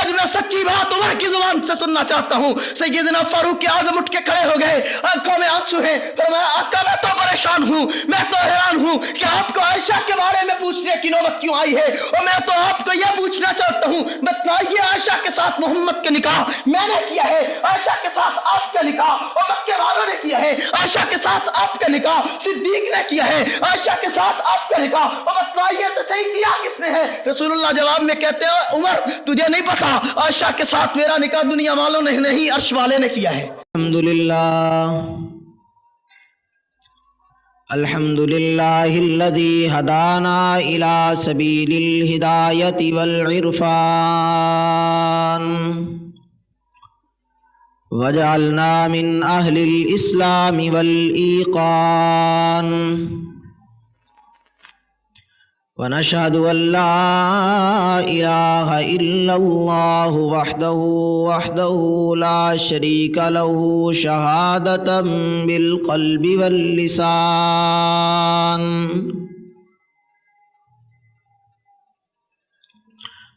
آج میں سچی بات عمر کی زبان سے سننا چاہتا ہوں۔ سیدنا فاروق اعظم اٹھ کے کھڑے ہو گئے، آنکھوں میں آنسو ہیں، فرمایا آقا میں تو پریشان ہوں، میں تو حیران ہوں کہ آپ کو عائشہ کے بارے میں پوچھنے کی نوبت کیوں آئی ہے، اور میں تو آپ کو یہ پوچھنا چاہتا ہوں بتلائیے عائشہ کے ساتھ محمد کا نکاح میں نے کیا ہے، عائشہ کے ساتھ آپ کا نکاح اور مکے والوں نے کیا ہے، عائشہ کے ساتھ آپ کا نکاح صدیق نے کیا ہے، عائشہ کے ساتھ آپ کا نکاح، اور بتلائیے تو صحیح کیا کس نے ہے؟ رسول اللہ جواب میں کہتے ہیں عمر تجھے نہیں پتا، عائشہ کے ساتھ میرا نکاح دنیا والوں نے نہیں عرش والے نے کیا ہے۔ الحمدللہ الذی ہدانا الی سبیل الہدایۃ والعرفان وجعلنا من اہل الاسلام والایقان ونشهد ان لا الہ الا اللہ وحدہ لا شریک له شہادۃ بالقلب واللسان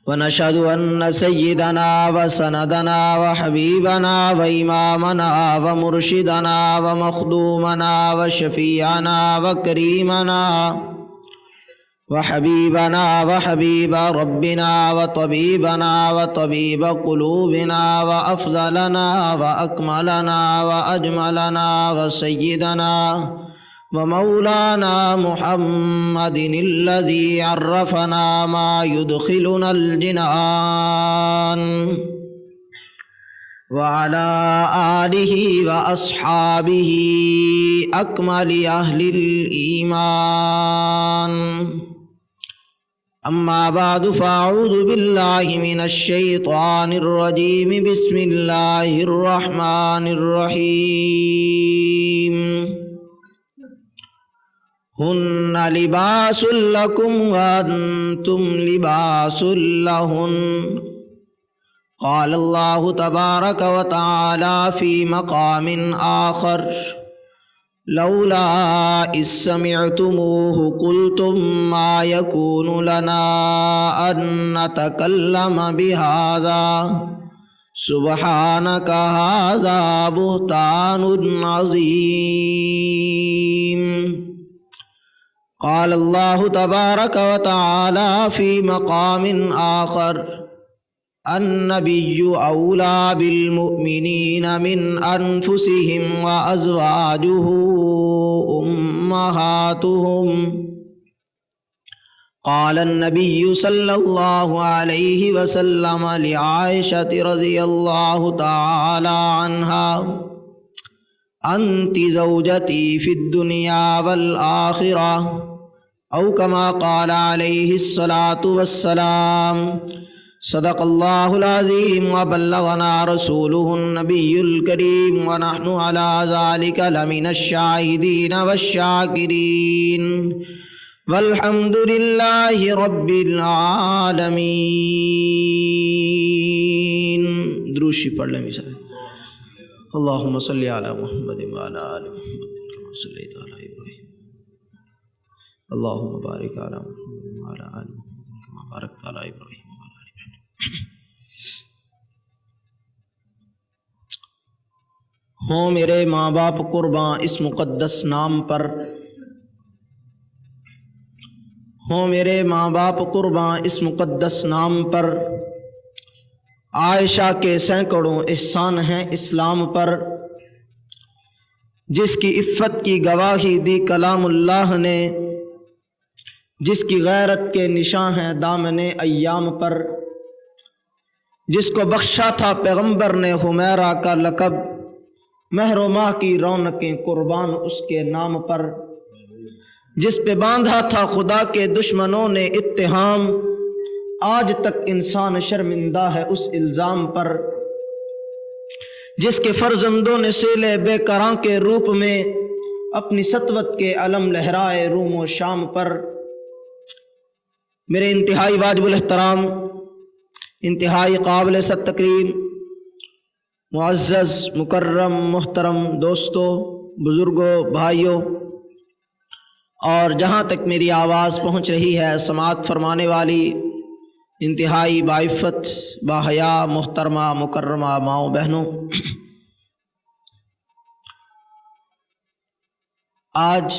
ونشهد ان سیدنا وسندنا وحبیبنا وامامنا ومرشدنا ومخدومنا وشفیعنا وکریمنا وحبیبنا وحبیب ربنا وطبیبنا وطبیب قلوبنا وافضلنا واکملنا واجملنا وسیدنا ومولانا محمد الذي عرفنا ما يدخلنا الجنان وعلى آله وأصحابه أكمل أهل الإيمان أما بعد فأعوذ بالله من الشيطان الرجيم بسم الله الرحمن الرحيم هن لباس لكم وأنتم لباس لهن قال الله تبارك وتعالى في مقام آخر لولا إذ سمعتموه قلتم ما يكون لنا أن نتكلم بهذا سبحانك هذا بهتان عظيم قال الله تبارك وتعالى في مقام آخر النبي أولى بالمؤمنين من أنفسهم وأزواجه أمهاتهم قال النبي صلى الله عليه وسلم لعائشة رضي الله تعالى عنها أنت زوجتي في الدنيا والآخرة أو كما قال عليه الصلاة والسلام صدق الله العظيم وبلغنا رسوله النبي الكريم ونحن على ذلك لمن الشاهدين والشاكرين والحمد لله رب العالمين۔ دروشی پڑھ لیں مثال اللهم صل على محمد وعلى آل محمد كما صليت على إبراهيم اللهم بارك على محمد وعلى آل محمد كما باركت على إبراهيم ہوں میرے ماں باپ قرباں اس مقدس نام پر، ہوں میرے ماں باپ قرباں اس مقدس نام پر، عائشہ کے سینکڑوں احسان ہیں اسلام پر، جس کی عفت کی گواہی دی کلام اللہ نے، جس کی غیرت کے نشاں ہیں دامن ایام پر، جس کو بخشا تھا پیغمبر نے حمیرہ کا لقب، مہر و ماہ کی رونقیں قربان اس کے نام پر، جس پہ باندھا تھا خدا کے دشمنوں نے اتہام، آج تک انسان شرمندہ ہے اس الزام پر، جس کے فرزندوں نے سیلے بے کراں کے روپ میں اپنی سطوت کے علم لہرائے روم و شام پر۔ میرے انتہائی واجب الاحترام، انتہائی قابل ست تکریم، معزز مکرم محترم دوستوں، بزرگوں، بھائیوں، اور جہاں تک میری آواز پہنچ رہی ہے سماعت فرمانے والی इंतहाई बाइफ़त बाहया मुहतरमा मुकर्रमा माओ बहनों, आज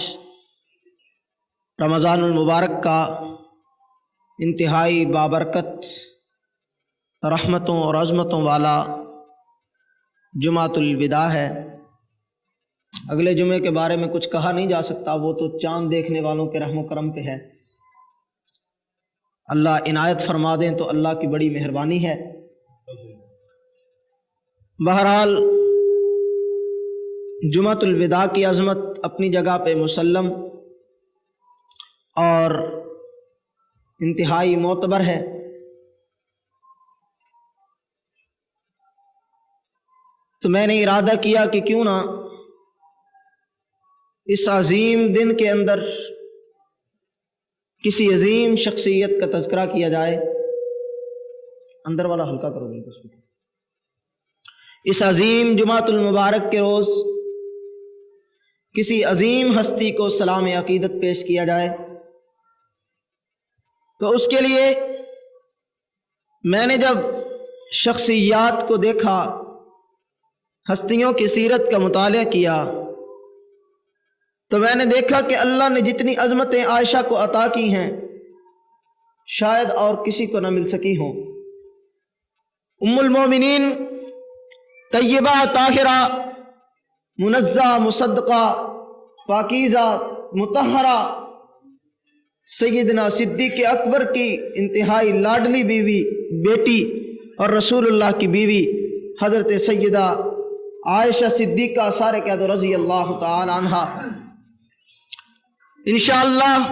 रमज़ानुल मुबारक का इंतहाई बाबरकत रहमतों और अज़मतों वाला जुमातुल विदा है। अगले जुमे के बारे में कुछ कहा नहीं जा सकता, वो तो चाँद देखने वालों के रहम करम पे है। अल्लाह इनायत फरमा दें तो अल्लाह की बड़ी मेहरबानी है। बहरहाल जुमातुल विदा की अज़मत अपनी जगह पे मुसल्लम और इंतहाई मोतबर है। तो मैंने इरादा किया कि क्यों ना इस अजीम दिन के अंदर किसी अजीम शख्सियत का तज़किरा किया जाए। अंदर वाला हल्का करो बिल्कुल। इस अजीम जुमातुल मुबारक के रोज़ किसी अजीम हस्ती को सलाम अकीदत पेश किया जाए। तो उसके लिए मैंने जब शख्सियात को देखा, हस्तियों की सीरत का मुतालिया किया, तो मैंने देखा कि अल्लाह ने जितनी अज़मतें आयशा को अता की हैं शायद और किसी को न मिल सकी हों। उम्मुल मोमिनीन तय्यबा ताहिरा मुनज़्ज़ा मुसद्दक़ा पाकीज़ा मुतहरा सैयदना सिद्दीक़ अकबर की इंतहाई लाडली बीवी बेटी और रसूलुल्लाह की बीवी हज़रत सैयदा आयशा सिद्दीक़ा सारे कह दो रज़ी अल्लाह तआला अन्हा। इंशाअल्लाह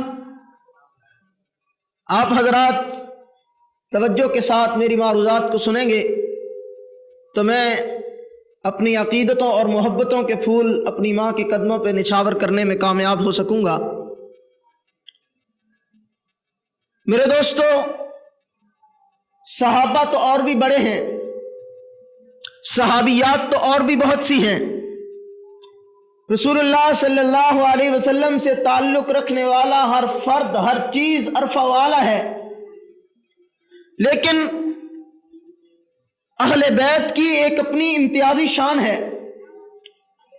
आप हजरात तवज्जो के साथ मेरी मारूज़ात को सुनेंगे तो मैं अपनी अकीदतों और मोहब्बतों के फूल अपनी माँ के कदमों पे निछावर करने में कामयाब हो सकूंगा। मेरे दोस्तों, सहाबा तो और भी बड़े हैं, सहाबियात तो और भी बहुत सी हैं। रसूलुल्लाह सल्लल्लाहु अलैहि वसल्लम से ताल्लुक रखने वाला हर फर्द, हर चीज अरफा वाला है, लेकिन अहले बैत की एक अपनी इम्तियाजी शान है,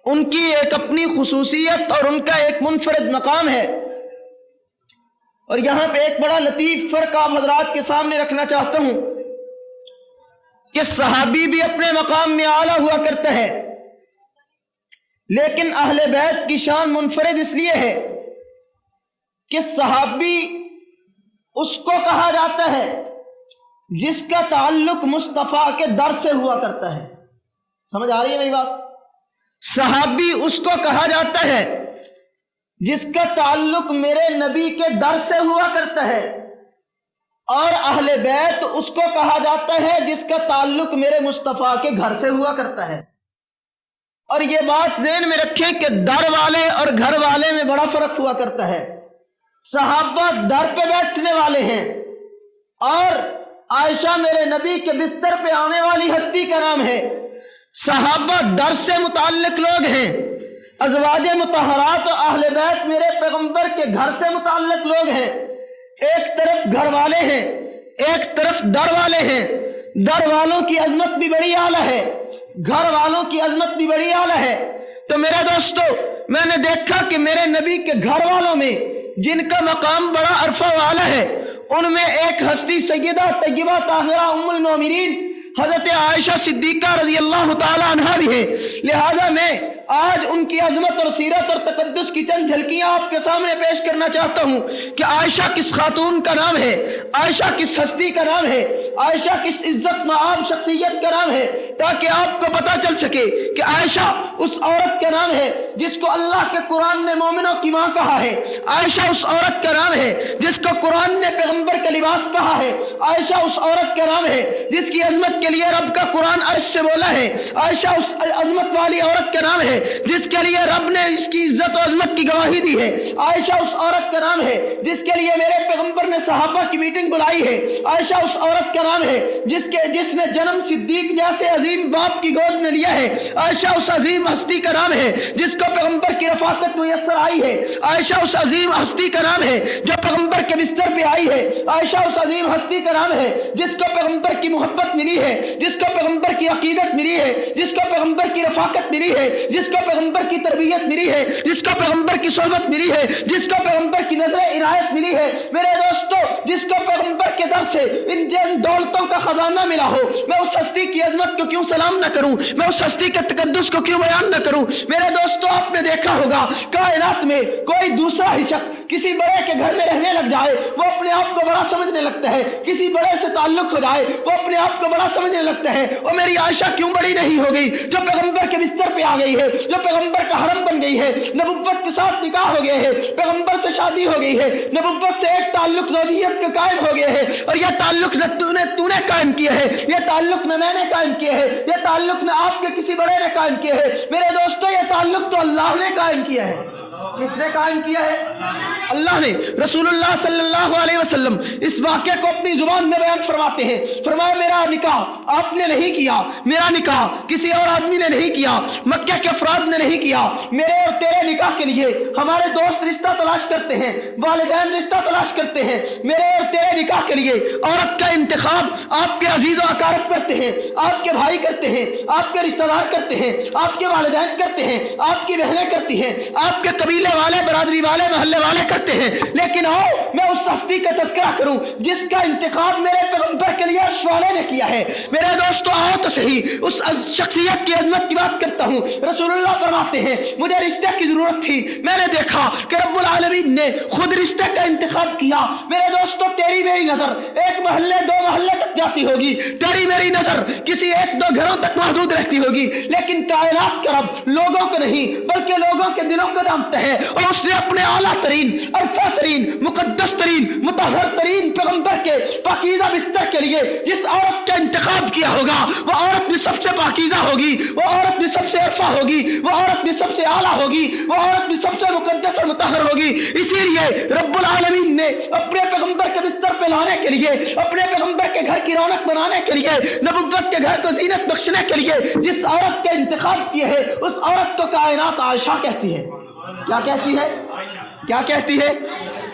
उनकी एक अपनी खुसूसियत और उनका एक मुनफरद मकाम है। और यहां पे एक बड़ा लतीफ फर्क आप हजरात के सामने रखना चाहता हूं कि सहाबी भी अपने मकाम में आला हुआ करता है, लेकिन अहले बैत की शान मुनफरिद इसलिए है कि सहाबी उसको कहा जाता है जिसका ताल्लुक मुस्तफा के दर से हुआ करता है। समझ आ रही है मेरी बात? सहाबी उसको कहा जाता है जिसका ताल्लुक मेरे नबी के दर से हुआ करता है, और अहले बैत उसको कहा जाता है जिसका ताल्लुक मेरे मुस्तफा के घर से हुआ करता है। और ये बात ज़हन में रखें कि दर वाले और घर वाले में बड़ा फर्क हुआ करता है। सहाबा दर पे बैठने वाले हैं और आयशा मेरे नबी के बिस्तर पे आने वाली हस्ती का नाम है। सहाबा दर से मुताल्लिक लोग हैं, अज़वाजे मुतहरात और अहले बैत मेरे पैगंबर के घर से मुताल्लिक लोग हैं। एक तरफ घर वाले हैं, एक तरफ दर वाले हैं। दर वालों की अजमत भी बड़ी आला है, घर वालों की अजमत भी बड़ी आला है। तो मेरे दोस्तों, मैंने देखा कि मेरे नबी के घर वालों में जिनका मकाम बड़ा अरफा वाला है, उनमें एक हस्ती सैयदा तय्यबा ताहिरा उम्मुल मोमिनीन हजरत आयशा सिद्दीका रज़ी अल्लाह तआला अन्हा भी है। लिहाजा मैं आज उनकी अजमत और सीरत और तकद्दुस की चंद झलकियां आपके सामने पेश करना चाहता हूं कि आयशा किस खातून का नाम है, आयशा किस हस्ती का नाम है, आयशा किस इज्जत मआब शख्सियत का नाम है, ताकि आपको पता चल सके कि आयशा उस औरत का नाम है जिसको अल्लाह के कुरान ने मोमिनों की मां कहा है। आयशा उस औरत का नाम है जिसको कुरान ने पैगंबर का लिबास कहा है। आयशा उस औरत का नाम है जिसकी अजमत के लिए रब का कुरान अर्श से बोला है। आयशा उस अजमत वाली औरत का नाम है है जिसके लिए रब ने इसकी इज्जत और अजमत की गवाही दी है। आयशा उस औरत का नाम है जिसके लिए मेरे पैगंबर ने सहाबा की मीटिंग बुलाई है। आयशा उस औरत का नाम है जिसने जन्म सिद्दीक जैसे अजीम बाप की गोद में लिया है। आयशा उस अजीम हस्ती का नाम है जिसको पैगंबर की रफाकत मुयस्सर आई है। आयशा उस अजीम हस्ती का नाम है जो पैगंबर के बिस्तर पे आई है। आयशा उस अजीम हस्ती का नाम है जिसको पैगंबर की मोहब्बत मिली है, जिसको पैगंबर की अकीदत मिली है, जिसको पैगंबर की रफाकत मिली है, जिसको पैगंबर की तरबियत मिली है, जिसको पैगंबर की सोहबत मिली है, जिसको पैगंबर की नजर इनायत मिली है। मेरे दोस्तों, जिसको पैगंबर के दर से इन दौलतों का खजाना मिला हो, मैं उस हस्ती की अजमत को क्यों सलाम न करूं, मैं उस हस्ती के तकद्दुस को क्यों बयान न करूं। मेरे दोस्तों, आपने देखा होगा कायनात में कोई दूसरा ही शख्स किसी बड़े के घर में रहने लग जाए वो अपने आप को बड़ा समझने लगता है, किसी बड़े से ताल्लुक हो जाए वो अपने आप को बड़ा समझने लगता है। और मेरी आयशा क्यों बड़ी नहीं हो गई, जो पैगंबर के बिस्तर पे आ गई है, जो पैगंबर का हरम बन गई है, नबुव्वत के साथ निकाह हो गया है, पैगंबर से शादी हो गई है, नबुव्वत से एक ताल्लुक ज़ौजियत का कायम हो गया है। और यह ताल्लुक न तूने कायम किया है, यह ताल्लुक न मैंने कायम किया है, यह ताल्लुक न आपके किसी बड़े ने कायम किया है। मेरे दोस्तों, यह ताल्लुक तो अल्लाह ने कायम किया है। किसने कायम किया है? अल्लाह ने। रसूलुल्लाह सल्लल्लाहु अलैहि वसल्लम इस वाक़े को अपनी जुबान में बयान फरमाते हैं। फरमाया, मेरा निकाह आपने नहीं किया, मेरा निकाह किसी और आदमी ने नहीं किया, मक्के के अफराद ने नहीं किया। मेरे और तेरे निकाह के लिए हमारे दोस्त रिश्ता तलाश करते हैं, वालिदैन रिश्ता तलाश करते हैं। मेरे और तेरे निकाह के लिए औरत का इंतखाब आपके अजीज व अकारब करते हैं, आपके भाई करते हैं, आपके रिश्तेदार करते हैं, आपके वालिदैन करते हैं, आपकी बहनें करती हैं, आपके कबीले वाले, बरादरी वाले, मोहल्ले वाले करते हैं। लेकिन आओ मैं उस हस्ती का तज़किरा करूं जिसका इंतखाब मेरे पैगंबर के लिए अर्श वाले ने किया है। मेरे दोस्तों, आओ तो सही उस शख्सियत की अजमत की बात करता हूं। रसूलुल्लाह फरमाते हैं, मुझे रिश्ते की जरूरत थी, मैंने देखा कि रब्बुल आलमीन ने खुद रिश्ते का इंतखाब किया। मेरे दोस्तों, तेरी मेरी नजर एक महल्ले दो महल्ले तक जाती होगी, तेरी मेरी नजर किसी एक दो घरों तक महदूद रहती होगी, लेकिन कायनात का रब लोगों को नहीं बल्कि लोगों के दिलों को जानता है। और उसने अपने आला तरीन, अरफा तरीन, मुकद्दस तरीन, मुतहहर तरीन पैगंबर के पाकीज़ा बिस्तर के लिए जिस औरत का इंतखाब किया होगा, वो औरत भी सबसे पाकीज़ा होगी, वो औरत भी सबसे अरफा होगी, वो औरत भी सबसे आला होगी, वो औरत भी सबसे मुकद्दस और मुतहहर होगी। इसीलिए रब्बुल आलमीन ने अपने पैगंबर के बिस्तर पे लाने के लिए, अपने पैगंबर के घर की रौनक बनाने के लिए, नबुव्वत के घर को जीनत बख्शने के लिए जिस औरत का इंतखाब किया है, उस औरत को कायनात आयशा कहती है। क्या कहती है? क्या कहती है?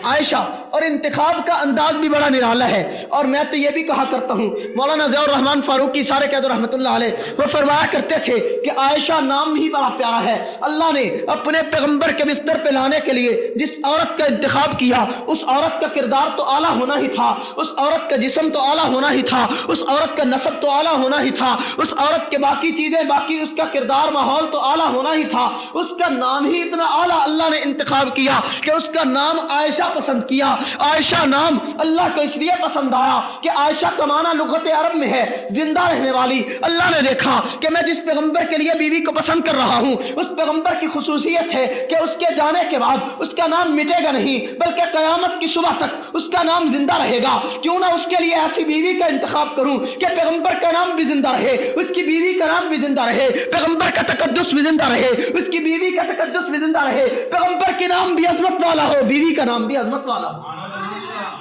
आयशा। और इंतखाब का अंदाज भी बड़ा निराला है। और मैं तो ये भी कहा करता हूँ, मौलाना ज़ियाउर रहमान फारूकी सारे कहते रहमतुल्लाह अलैह, वो फरमाया करते थे कि आयशा नाम ही बड़ा प्यारा है। अल्लाह ने अपने पैगंबर के बिस्तर पे लाने के लिए जिस औरत का इंतखाब किया, उस औरत का किरदार तो आला होना ही था, उस औरत का जिस्म तो आला होना ही था, उस औरत का नसब तो आला होना ही था, उस औरत के बाकी चीजें, बाकी उसका किरदार माहौल तो आला होना ही था। उसका नाम ही इतना आला अल्लाह ने इंतखाब किया कि उसका नाम आयशा पसंद किया। आयशा नाम अल्लाह को इसलिए पसंद आया कि आयशा का माना लुगत अरब में है जिंदा रहने वाली। अल्लाह ने देखा कि मैं जिस पैगंबर के लिए बीवी को पसंद कर रहा हूं, उस पैगंबर की खुसूसियत है कि उसके जाने के बाद उसका नाम मिटेगा नहीं, बल्कि कयामत की सुबह तक उसका नाम जिंदा रहेगा। क्यों ना उसके लिए ऐसी बीवी का इंतखाब करूं कि पैगंबर का नाम भी जिंदा रहे, उसकी बीवी का नाम भी जिंदा रहे, पैगंबर का तकद्दुस भी जिंदा रहे, उसकी बीवी का तकद्दुस भी जिंदा रहे, पैगंबर के नाम भी अजमत वाला हो, बीवी का नाम भी अजमत वाला हो।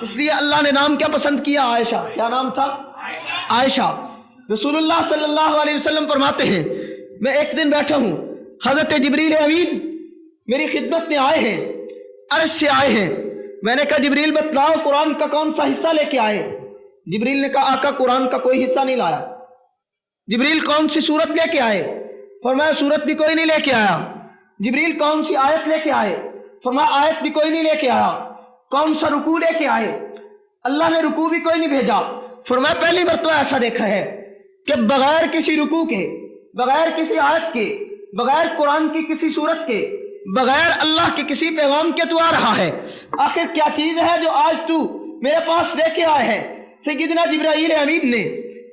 इसलिए अल्लाह ने नाम क्या पसंद किया? आयशा। क्या नाम था? आयशा। रसूलुल्लाह सल्लल्लाहु अलैहि वसल्लम फरमाते हैं, मैं एक दिन बैठा हूं, हजरत जिब्रील अमीन मेरी खिदमत में आए हैं, अर्श से आए हैं। मैंने कहा, जिब्रील बतलाओ कुरान का कौन सा हिस्सा लेके आए? जिब्रील ने कहा, आका कुरान का कोई हिस्सा नहीं लाया। जिब्रील कौन सी सूरत लेके आए? फरमाया, सूरत भी कोई नहीं लेके आया। जिब्रील कौन सी आयत लेके आए? फरमाया, आयत भी कोई नहीं लेके आया। कौन सा रुकू लेके आए? अल्लाह ने रुकू भी कोई नहीं भेजा। फरमाया, पहली मर्तबा ऐसा देखा है कि बगैर किसी रुकू के, बगैर किसी आयत के, बगैर कुरान की किसी सूरत के, बगैर अल्लाह के किसी पैगाम के तू आ रहा है। आखिर क्या चीज है जो आज तू मेरे पास लेके आए है? सैयदना जिब्राईल अमीन ने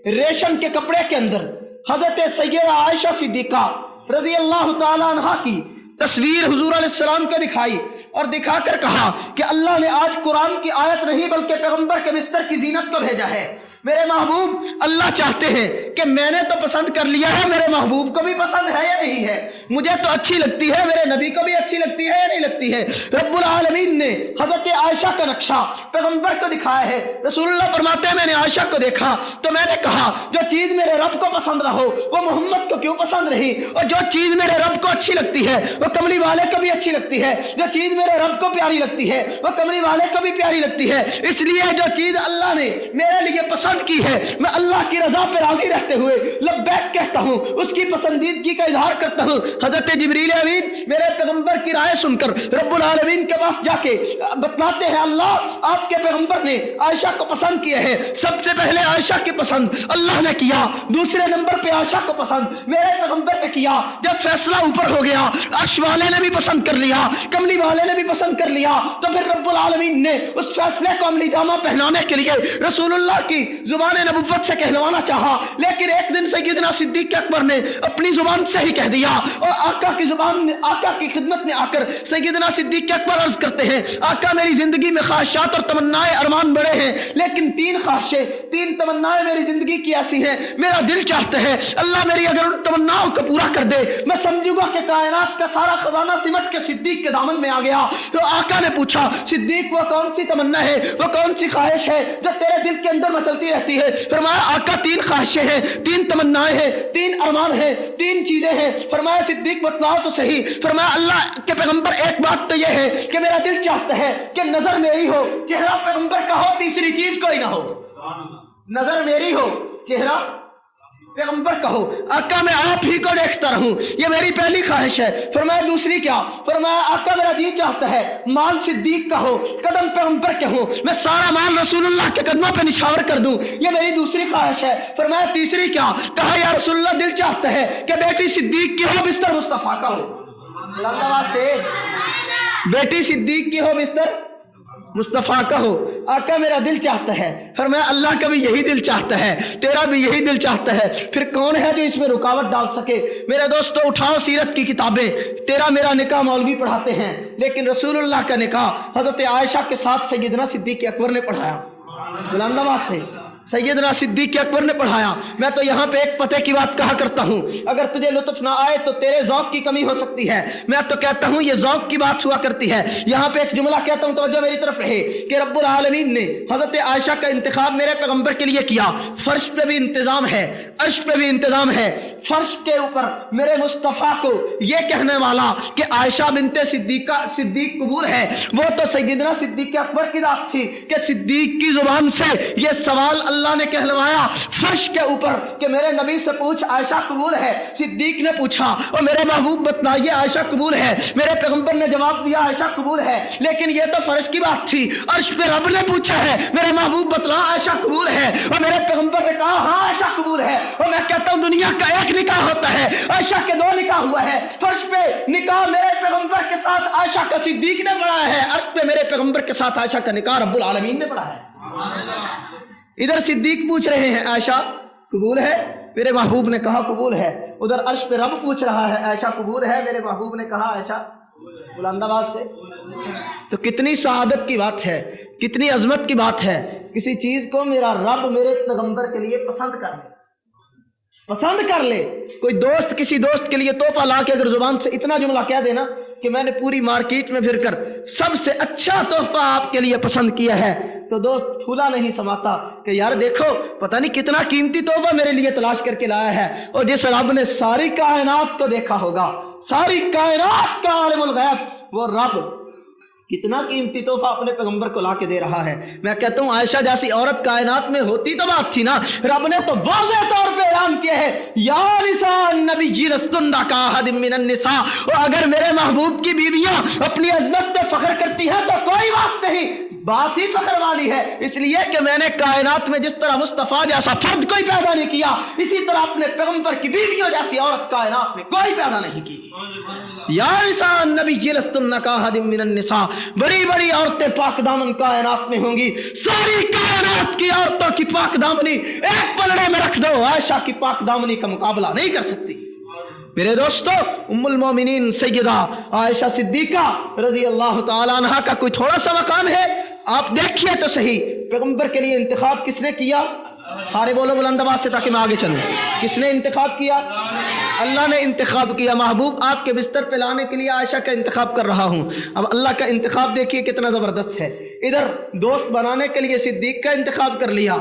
रेशम के कपड़े के अंदर हजरत सैयदा आयशा सिद्दीका रजी अल्लाह ताला अन्हा की तस्वीर हुजूर अलैहिस्सलाम को दिखाई और दिखाकर कहा कि अल्लाह ने आज कुरान की आयत नहीं बल्कि पैगंबर के बिस्तर की जीनत को भेजा है। मेरे महबूब, अल्लाह चाहते हैं कि मैंने तो पसंद कर लिया है, मेरे महबूब को भी पसंद है या नहीं है, मुझे तो अच्छी लगती है, मेरे नबी को भी अच्छी लगती है या नहीं लगती है। रब्बुल आलमीन ने हजरत आयशा का नक्शा पैगंबर को दिखाया है। रसूलुल्लाह फरमाते हैं मैंने आयशा को देखा तो मैंने कहा जो चीज मेरे रब को पसंद रहो वो मोहम्मद को क्यों पसंद रही, और जो चीज मेरे रब को अच्छी लगती है वो कमली वाले को भी अच्छी लगती है, जो चीज मेरे रब को प्यारी लगती है वो कमली वाले को भी प्यारी लगती है। इसलिए जो चीज अल्लाह ने मेरे लिए पसंद की है मैं अल्लाह की रजा पे राजी रहते हुए लब्बैक कहता हूं, उसकी पसंदीदगी का इजहार करता हूं। हजरत जिब्रील अमीन मेरे पैगंबर की राय सुनकर रब्बुल आलमीन के पास जाके बतलाते हैं अल्लाह आपके पैगंबर ने आयशा को पसंद किया है। सबसे पहले आयशा की पसंद अल्लाह ने किया, दूसरे नंबर पे आयशा को पसंद मेरे पैगंबर ने किया। जब फैसला ऊपर हो गया अर्श वाले ने भी पसंद कर लिया, कमली वाले ने भी पसंद कर लिया, तो फिर रब्बुल आलमीन ने उस फैसले को अमली जामा पहनाने के लिए रसूलुल्लाह की जुबान नबुव्वत से कहलवाना चाहा, लेकिन एक दिन सैयदना सिद्दीक अकबर ने अपनी जुबान से ही कह दिया और आका की जुबान में आका की खिदमत में आकर सैयदना सिद्दीक अकबर अर्ज करते हैं आका मेरी जिंदगी में ख्वाहिशात और तमन्नाएं अरमान बड़े हैं, लेकिन तीन ख्वाहिशें तीन तमन्नाएं मेरी जिंदगी की ऐसी हैं, मेरा दिल चाहता है अल्लाह मेरी अगर उन तमन्नाओं को पूरा कर दे मैं समझूंगा कि कायनात का सारा खजाना सिमट के सिद्दीक के दामन में आ गया। तो आका ने पूछा सिद्दीक वो कौन सी तमन्ना है, वो कौन सी ख्वाहिश है जो तेरे दिल के अंदर मचलती रहती है। फरमाया आका तीन ख्वाहिशें हैं, तीन तमन्नाएं हैं, तीन अरमान हैं, तीन चीजें हैं। फरमाया सिद्दीक बतलाओ तो सही। फरमाया अल्लाह के पैगंबर एक बात तो यह है कि मेरा दिल चाहता है कि नजर मेरी हो, चेहरा पैगंबर का हो, तीसरी चीज कोई ना हो, नजर मेरी हो, चेहरा पैगंबर का हो, आका मैं आप ही को देखता रहूं, ये मेरी पहली ख्वाहिश है। फरमाया दूसरी क्या, फरमाया आका मेरा जी चाहता है माल सिद्दीक का हो, कदम पैगंबर के हो, मैं सारा माल रसूलुल्लाह के कदमों पे निछावर कर दूं, ये मेरी दूसरी ख्वाहिश है। फरमाया तीसरी क्या, कहा या रसूलुल्लाह दिल चाहता है कि बेटी सिद्दीक की हो बिस्तर मुस्तफा का हो, से बेटी सिद्दीक की हो बिस्तर मुस्तफा का हो, आका मेरा दिल चाहता है। फरमाया अल्लाह का भी यही दिल चाहता है, तेरा भी यही दिल चाहता है, फिर कौन है जो इसमें रुकावट डाल सके। मेरे दोस्तों उठाओ सीरत की किताबें, तेरा मेरा निकाह मौलवी पढ़ाते हैं, लेकिन रसूलुल्लाह का निकाह हजरत आयशा के साथ सैयदना सिद्दीक अकबर ने पढ़ाया, गुलाम से सैयदना सिद्दीक अकबर ने पढ़ाया। मैं तो यहाँ पे एक पते की बात कहा करता हूँ, अगर तुझे लुत्फ ना आए तो तेरे ज़ौक़ की कमी हो सकती है, मैं तो कहता हूँ ये ज़ौक़ की बात हुआ करती है। यहाँ पे एक जुमला कहता हूँ तवज्जो मेरी तरफ रहे कि रब्बुल आलमीन ने हज़रत आयशा का इंतखाब मेरे पैगंबर के लिए किया। फर्श पे भी इंतज़ाम है, अर्श पे भी इंतज़ाम है, फर्श के ऊपर मेरे मुस्तफ़ा को ये कहने वाला कि आयशा बिनते सिद्दीक कबूल है, वो तो सैयदना सिद्दीक अकबर की बात थी कि सिद्दीक की जुबान से ये सवाल अल्लाह ने कहलवाया फर्श के ऊपर कि मेरे नबी से पूछ आयशा कबूल है। सिद्दीक ने पूछा और मेरे महबूब बतलाइए आयशा कबूल है, मेरे पैगंबर ने जवाब दिया आयशा कबूल है, लेकिन ये तो फर्श की बात थी, अर्श पे रब ने पूछा है मेरे महबूब बतला आयशा कबूल है, और मेरे पैगंबर ने कहा हाँ आयशा कबूल है। और मैं कहता हूँ दुनिया का एक निकाह होता है, आयशा के दो निकाह हुआ है, फर्श पे निकाह मेरे पैगंबर के साथ आयशा का सिद्दीक ने पढ़ा है, अर्श पे मेरे पैगंबर के साथ आयशा का निकाह रब्बुल आलमीन ने पढ़ा है। इधर सिद्दीक पूछ रहे हैं आयशा कबूल है, मेरे महबूब ने कहा कबूल है, उधर अर्श पे रब पूछ रहा है आयशा कबूल है, मेरे महबूब ने कहा आयशा बुलंदाबाद से। तो कितनी सआदत की बात है, कितनी अजमत की बात है, किसी चीज को मेरा रब मेरे पैगंबर के लिए पसंद कर ले। कोई दोस्त किसी दोस्त के लिए तोहफा ला के अगर जुबान से इतना जुमला कह देना कि मैंने पूरी मार्केट में फिरकर सबसे अच्छा तोहफा आपके लिए पसंद किया है, तो दोस्त फूला नहीं समाता कि यार देखो पता नहीं कितना कीमती तोहफा मेरे लिए तलाश करके लाया है। और जिस रब ने सारी कायनात को देखा होगा, सारी कायनात का आलिमुल गैब, वो रब कितना कीमती तोहफा अपने पैगंबर को लाके दे रहा है। मैं कहता हूँ आयशा जैसी औरत कायनात में होती तो बात थी ना, रब ने तो वाज़ेह तौर पे ऐलान किया है या निसा नबी लस्तुन्ना का अहदिम मिनन निसा। और अगर मेरे महबूब की बीवियां अपनी अजमत पे फख्र करती हैं तो कोई बात नहीं, बात ही फख्र वाली है, इसलिए कि मैंने कायनात में जिस तरह मुस्तफा जैसा फर्द कोई पैदा नहीं किया, इसी तरह अपने पैगंबर की बीवियों जैसी औरत कायनात में कोई पैदा नहीं की। या निसा नबी लस्तुन्ना का अहदिम मिनन निसा, बड़ी बड़ी औरतें पाक दामन कायनात में होंगी, सारी कायनात की औरतों की पाक दामनी एक पलड़े में रख दो, आयशा की पाक दामनी का मुकाबला नहीं कर सकती। मेरे दोस्तों उम्मुल मोमिनीन सैयदा आयशा सिद्दीका रज़ी अल्लाह ताला अन्हा का कोई थोड़ा सा मकाम है? आप देखिए तो सही, पैगंबर के लिए इंतखाब किसने किया? सारे बोलो बुलंद आवाज से ताकि मैं आगे चलूं। किसने इंतखाब किया? अल्लाह ने इंतखाब किया। महबूब आपके बिस्तर पे लाने के लिए आयशा का इंतखाब कर रहा हूं। अब अल्लाह का इंतखाब देखिए कितना जबरदस्त है। इधर दोस्त बनाने के लिए सिद्दीक का इंतखाब कर लिया,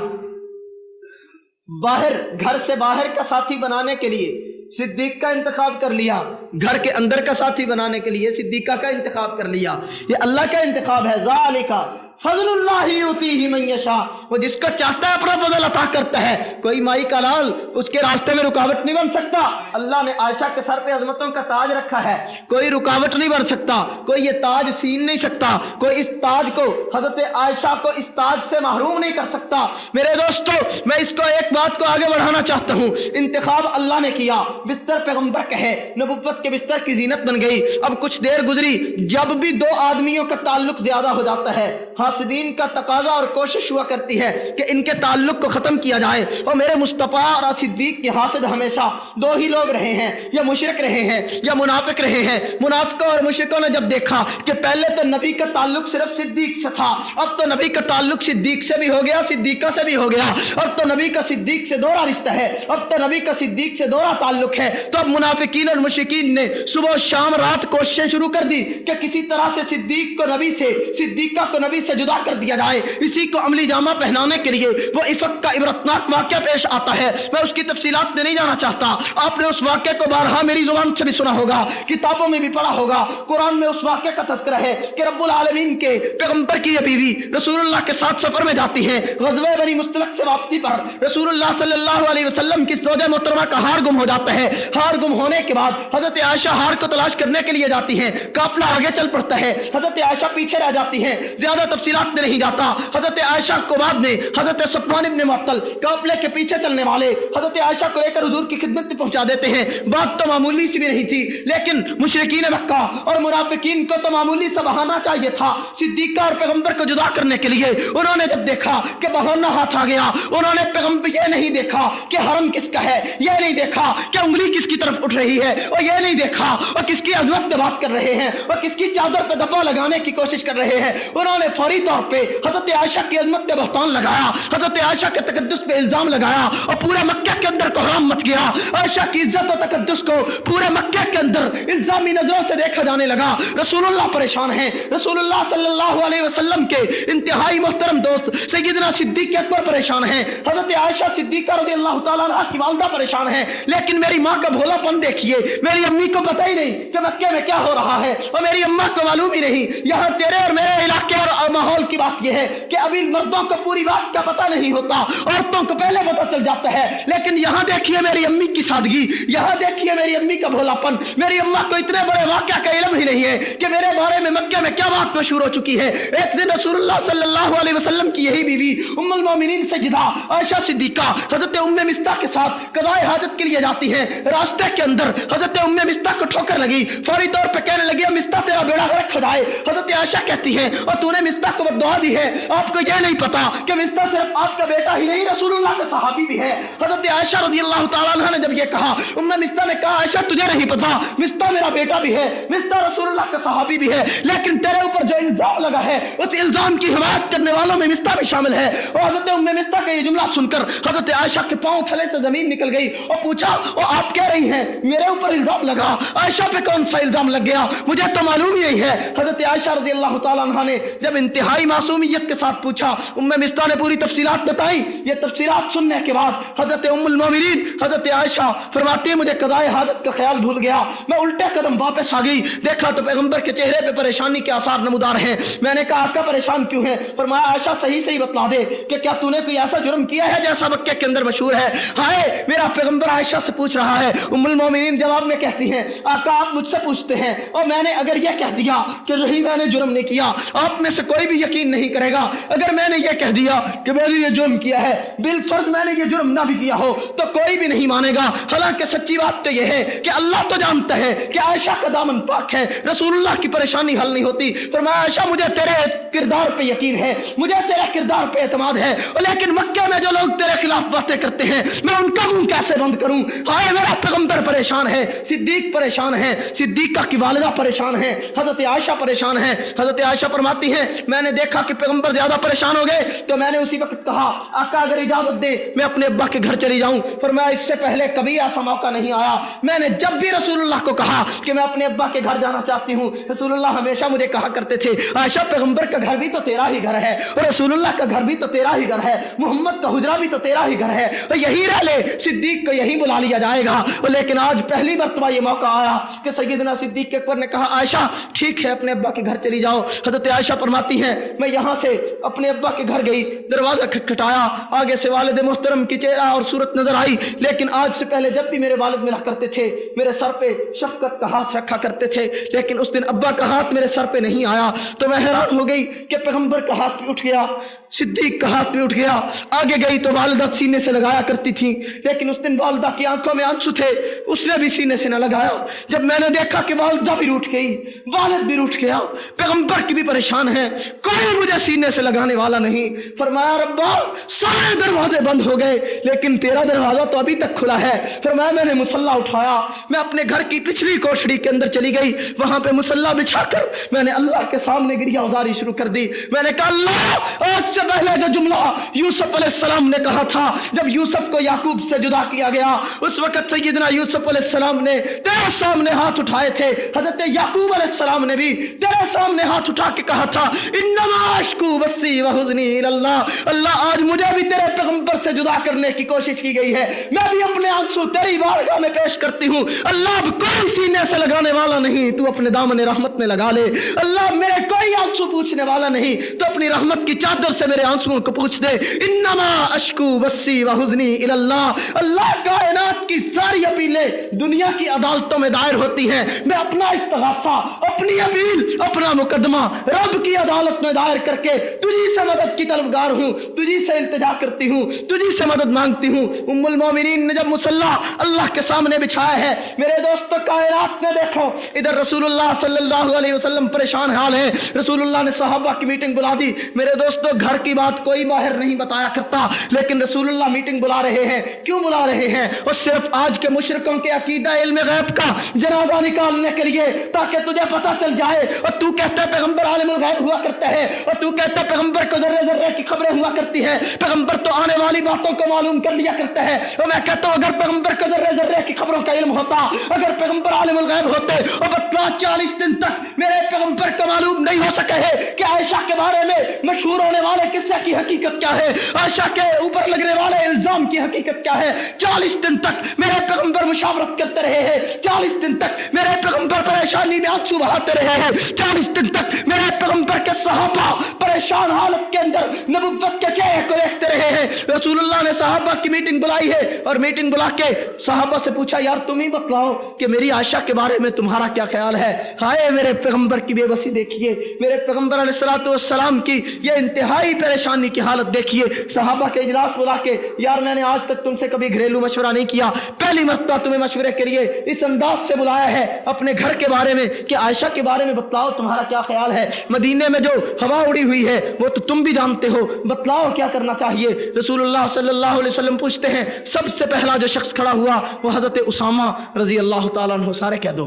बाहर घर से बाहर का साथी बनाने के लिए सिद्दीक का इंतखाब कर लिया, घर के अंदर का साथी बनाने के लिए सिद्दीका का इंतखाब कर लिया। ये अल्लाह का इंतखाब है। ज़ालिका फज़लुल्लाहि युतीहि मन यशा, वो जिसको चाहता है अपना फजल अता करता है। कोई माई का लाल उसके रास्ते में रुकावट नहीं बन सकता। अल्लाह ने आयशा के सर पे अजमतों का ताज रखा है, कोई रुकावट नहीं बन सकता, कोई ये ताज छीन नहीं सकता, कोई इस ताज को, हजरत आयशा को इस ताज से महरूम नहीं कर सकता। मेरे दोस्तों, मैं इसको एक बात को आगे बढ़ाना चाहता हूँ। इंतखाब अल्लाह ने किया, बिस्तर पैगंबर का है, नबुव्वत के बिस्तर की जीनत बन गई। अब कुछ देर गुजरी, जब भी दो आदमियों का ताल्लुक ज्यादा हो जाता है, हासिदीन का तकाजा और कोशिश हुआ करती है कि इनके ताल्लुक को खत्म किया जाए। और मेरे मुस्तफा और सिद्दीक के हासिद हमेशा दो ही लोग रहे हैं, या मुशरिक रहे हैं या मुनाफिक रहे हैं। मुनाफिकों और मुशरिकों ने जब देखा कि पहले तो नबी का ताल्लुक सिर्फ सिद्दीक से था, अब तो नबी का ताल्लुक सिद्दीक से भी हो गया, सिद्दीका से भी हो गया, अब तो नबी का सिद्दीक से दोहरा रिश्ता है, अब तो नबी का सिद्दीक से दोहरा ताल्लुक है। तो अब मुनाफिकीन और मुशरिकीन ने सुबह शाम रात कोशिशें शुरू कर दी कि किसी तरह से सिद्दीक को नबी से, सिद्दीका को नबी से जुदा कर दिया जाए। इसी को अमली जामा पहनाने के लिए वो इफक का इबरतनाक वाक़या पेश आता है। मैं उसकी तफसीलात में नहीं जाना चाहता। आपने उस वाक़े को बारहा मेरी जुबान से भी सुना होगा, किताबों में भी पढ़ा होगा। कुरान में उस वाक़े का तज़किरा है कि रब्बुल आलमीन के पैगंबर की बीवी रसूलुल्लाह के साथ सफर में जाती है। ग़ज़वा बनी मुस्तलिक से वापसी पर रसूलुल्लाह सल्लल्लाहु अलैहि वसल्लम की ज़ौजा मोहतरमा का हार गुम हो जाता है। हार गुम होने के बाद हज़रत आयशा हार को तलाश करने के लिए जाती हैं। काफिला आगे चल पड़ता है, हज़रत आयशा पीछे रह जाती हैं। ज्यादा तफसीलात में नहीं जाता। हज़रत आयशा को बाद में हज़रत सफ़वान इब्न मुअत्तल काफिले के पीछे चलने वाले हज़रत आयशा को लेकर हुजूर की खिदमत में पहुंचा देते हैं। बात तो मामूली सी भी नहीं थी, लेकिन मुशरिकीन मक्का और मुनाफिकीन को तो मामूली सा बहाना चाहिए था सिद्दीका और पैगंबर को जुदा करने के लिए। उन्होंने जब देखा कि बहाना हाथ आ गया, उन्होंने पैगंबर ये नहीं देखा कि हरम किसका है, ये नहीं देखा कि उंगली किसकी तरफ उठ रही है, और ये नहीं देखा और किसकी अजमत में बात कर रहे हैं और किसकी चादर पे दबा लगाने की कोशिश कर रहे हैं। उन्होंने फौरी तौर पे हज़रत आयशा की अजमत पे बहतान लगाया, हज़रत आयशा के तकद्दुस पे इल्जाम लगाया और पूरे मक्के के अंदर कोहराम मच गया। आयशा की इज्जत और तकद्दुस को पूरे मक्के के अंदर इल्जामी नजरों से देखा जाने लगा। रसूलुल्लाह परेशान हैं। रसूलुल्लाह सल्लल्लाहु अलैहि वसल्लम के इंतहाई मोहतरम दोस्त सैयदना सिद्दीक अकबर परेशान हैं। हज़रत आयशा सिद्दीका रज़ियल्लाहु ताला अन्हा की वालिदा परेशान हैं। लेकिन मेरी माँ का भोलापन देखिए, मेरी अम्मी को पता ही नहीं कि मक्के में क्या हो रहा है, और मेरी अम्मा को मालूम ही नहीं। यहाँ तेरे और मेरे इलाके और माहौल की बात यह है कि अभी मर्दों को पूरी बात का पता नहीं होता, औरतों को पहले पता चल जाता है। लेकिन यहाँ देखिए मेरी अम्मी की सादगी, यहाँ देखिए मेरी अम्मी का भोलापन। मेरी अम्मा को इतने बड़े वाक़या का इल्म ही नहीं है कि मेरे बारे में मक्के में क्या बात मशहूर हो चुकी है। एक दिन रसूलुल्लाह सल्लल्लाहु अलैहि वसल्लम की यही बीवी उम्मुल मोमिनीन सैयदा आयशा सिद्दीका हज़रत उम्मे मिस्ता के साथ क़ज़ाए हाजत के लिए जाती है। रास्ते के अंदर हज़रत उम्मे मिस्ता को ठोकर लगी। फौरी तौर पर कहने लगी, मिस्ता तेरा बेड़ा गर्क हो जाए। हज़रत आयशा कहती है, और तूने मिस्ता को बद्दुआ दी है। आपको यह नहीं पता कि मिस्ता सिर्फ आपका बेटा ही नहीं, रसूलुल्लाह का सहाबी भी है। हज़रत आयशा रज़ियल्लाहु ताला अन्हा ने जब ये कहा, उम्मे मिस्ता ने कहा, आयशा तुझे नहीं पता, मिस्ता मेरा बेटा भी है, मिस्ता रसूलुल्लाह का सहाबी भी है, लेकिन तेरे ऊपर जो इल्जाम लगा है उस इल्जाम की हिमायत करने वालों में मिस्ता भी शामिल है। और हज़रत उम्मे मिस्ता का ये जुमला सुनकर हज़रत आयशा के पांव थले से जमीन निकल गई और पूछा, और आप कह रही हैं मेरे ऊपर इल्जाम लगा, आयशा पे कौन सा इल्जाम लग गया, मुझे तो मालूम ही नहीं है। हज़रत आयशा रज़ियल्लाहु ताला अन्हा ने जब इंतहाई मासूमियत के साथ पूछा, उम्मे मिस्ता ने पूरी तफसीलात बताई। ये तफसीलात सुनने के बाद हज़रत उम्मुल मोमिनीन हज़रत आयशा फरमाती है, मुझे क़ज़ाए हाजत का ख्याल भूल गया। मैं उल्टे कदम वापस आ गई, देखा तो पैगंबर के चेहरे पे परेशानी के आसार नमूदार हैं। मैंने कहा, आका परेशान क्यों है? फरमाया, आयशा सही सही बतला दे कि क्या तूने कोई ऐसा जुर्म किया है जैसा मक्के के अंदर मशहूर है? हाय, मेरा पैगंबर आयशा से पूछ रहा है। उम्मुल मोमिनीन जवाब में कहती हैं, आका आप मुझसे पूछते हैं और मैंने अगर यह कह दिया कि नहीं मैंने जुर्म नहीं किया, आप में से कोई भी यकीन नहीं करेगा। अगर मैंने यह कह दिया कि मैंने ये जुर्म किया है, बिल फर्ज मैंने ये जुर्म ना भी किया हो, तो कोई भी नहीं मानेगा। हालांकि सच्ची बात तो यह है कि अल्लाह तो जानता है कि आयशा का दामन पाक है, रसूलुल्लाह की परेशानी हल नहीं होती। फरमाया, आयशा मुझे तेरे किरदार पे यकीन है, मुझे तेरे किरदार पे एतमाद है, लेकिन मक्के में जो लोग तेरे खिलाफ बातें करते हैं मैं उनका मुंह कैसे बंद करूं? हाय, मेरा पैगंबर परेशान है, सिद्दीक परेशान है, सिद्दीका की वालिदा परेशान है, हजरत आयशा परेशान है। हजरत आयशा फरमाती हैं, मैंने देखा कि पैगंबर ज्यादा परेशान हो गए तो मैंने उसी वक्त कहा आका अगर इजाजत दे मैं अपने अब्बा के घर चली जाऊं। फरमाया इससे पहले कभी ऐसा मौका नहीं आया, मैंने जब भी रसूलुल्लाह को कहा कि मैं अपने अब्बा के घर जाना चाहती हूं, रसूलुल्लाह हमेशा मुझे कहा करते थे आयशा पैगंबर का घर भी तो तेरा ही घर है और रसूलुल्लाह का घर भी तो तेरा ही घर है, मोहम्मद का हुजरा भी तो तेरा ही घर है, और यही रह ले, सिद्दीक को यही बुला लिया जाएगा। लेकिन आज पहली मर्तबा ये मौका आया कि सैयदना सिद्दीक अकबर ने कहा आयशा ठीक है अपने अब्बा के घर चली जाओ। हजरत आयशा फरमाती हैं मैं यहां से अपने अब्बा के घर गई, दरवाजा खटखटाया, आगे से वालिद मोहतरम की चेहरा और सूरत नजर आई, लेकिन आज से पहले जब भी मेरे वालिद मिला करते थे मेरे सर पे शफकत का हाथ रखा करते थे, लेकिन उस दिन अब्बा का हाथ मेरे सर पे नहीं आया। तो मैं हैरान हो गई कि पैगंबर का हाथ भी उठ गया, सिद्दीक का हाथ भी उठ गया। आगे गई तो वालिदा सीने से लगाया करती थी, लेकिन उस दिन वालिदा की आंखों में आंसू थे, उसने भी सीने से न लगाया। जब मैंने देखा कि वालिदा भी रूठ गई, वालिद भी रूठ गया, पैगंबर की भी परेशान है, कोई मुझे सीने से लगाने वाला नहीं। फरमाया रब्बा सारे दरवाजे बंद हो गए लेकिन तेरा दरवाजा तो अभी तक खुला है। फरमाया मैंने मुसल्ला उठाया, मैं अपने घर की पिछली कोठड़ी के अंदर चली गई, वहां पे मुसल्ला बिछाकर मैंने अल्लाह के सामने गिरिया उजारी शुरू कर दी। मैंने कहा अल्लाह आज से पहले जो जुमला यूसुफ अलैहिस्सलाम ने कहा था जब यूसुफ को याकूब से जुदा किया गया, उस वक्त सैयदना यूसुफ अलैहिस्सलाम ने तेरे सामने हाथ उठाए थे, हजरत याकूब अलैहिस्सलाम ने भी तेरे सामने हाथ उठा के कहा था इन्नमा अश्कू बस्सी व हुज़्नी इलल्लाह। अल्लाह आज मुझे भी तेरे पैगंबर से जुदा करने की कोशिश की गई है, मैं भी अपने आंसू तेरी बारगाह में पेश करती हूँ। अल्लाह अब कोई सीने से लगाने वाला नहीं, तू अपने दामन रहमत में लगा ले। अल्लाह मेरे कोई आंसू पूछने वाला नहीं, तो अपनी रहमत की चादर से मेरे आंसुओं को पूछ दे। इन्नमा अश्कू बस्सी व हुज़्नी इलल्लाह। अल्लाह कायनात की सारी अपीलें दुनिया की अदालतों में दायर होती हैं, मैं अपना इस्तिग़ासा, अपनी अपील, अपना मुकदमा रब की अदालत में दायर करके तुझी से मदद की तलबगार हूँ, तुझी से इल्तिजा करती हूँ, तुझी से मदद मांगती हूँ। उम्मुल मोमिनीन ने जब मुसल्ला अल्लाह के सामने बिछाया है, मेरे दोस्तों कायनात में देखो इधर रसूलुल्लाह सल्लल्लाहु अलैहि वसल्लम परेशान हाल है, रसूलुल्लाह ने सहाबा की मीटिंग बुला दी। मेरे दोस्तों घर की बात कोई बाहर नहीं बताया करता, लेकिन रसूलुल्लाह मीटिंग बुला रहे हैं। क्यों बुला रहे हैं? और सिर्फ आज के मुशरिकों के अकीदा इल्म गैब का जनाजा निकालने के लिए, ताकि तुझे पता चल जाए। और तू कहता है पैगंबर आलिमुल गैब हुआ करता है, और तू कहता है पैगंबर को जर्रे जर्रे की खबरें हुआ करती है, पैगंबर तो आने वाली बातों को मालूम कर लिया करता है। और मैं कहता हूं अगर पैगंबर को जर्रे जर्रे की खबरों का इल्म होता, अगर पैगंबर आलिमुल गैब होते, और बतला 40 दिन तक मेरे पैगंबर को मालूम नहीं हो सके है कि आयशा के बारे में मशहूर होने वाले किस्से की हकीकत क्या है, आयशा के ऊपर लगने वाले इल्जाम की हकीकत क्या है। 40 दिन तक मेरे पैगंबर मुशावरत करते रहे हैं, 40 दिन तक मेरे पैगंबर परेशानी में आंसू बहाते रहे हैं, 40 दिन तक मेरे पैगंबर के सहाबा परेशान हालत के अंदर नबुव्वत के चेहरे को देखते रहे हैं। रसूलुल्लाह ने सहाबा की मीटिंग बुलाई है, और मीटिंग बुला के सहाबा से पूछा यार तुम ही बतलाओ कि मेरी आयशा के बारे में तुम्हारा क्या ख्याल है। हाय मेरे पैगंबर की बेबसी देखिए, मेरे पैगंबर अलैहिस्सलातु वस्सलाम की ये इंतहाई परेशानी की हालत देखिए। सहाबा के इजलास बुला के यार मैंने आज तक तुमसे कभी घरेलू मशवरा नहीं किया, पहली मर्तबा तुम्हें मशवरे के लिए इस अंदाज से बुलाया है अपने घर के बारे में कि आयशा के बारे में बतलाओ तुम्हारा क्या ख्याल है। मदीने में जो हवा उड़ी हुई है वो तो तुम भी जानते हो, बतलाओ क्या करना चाहिए। रसूलुल्लाह सल्लल्लाहु अलैहि वसल्लम पूछते हैं, सबसे पहला जो शख्स खड़ा हुआ वो हजरत उसामा रजी अल्लाह ताला अन्हु, सारे कह दो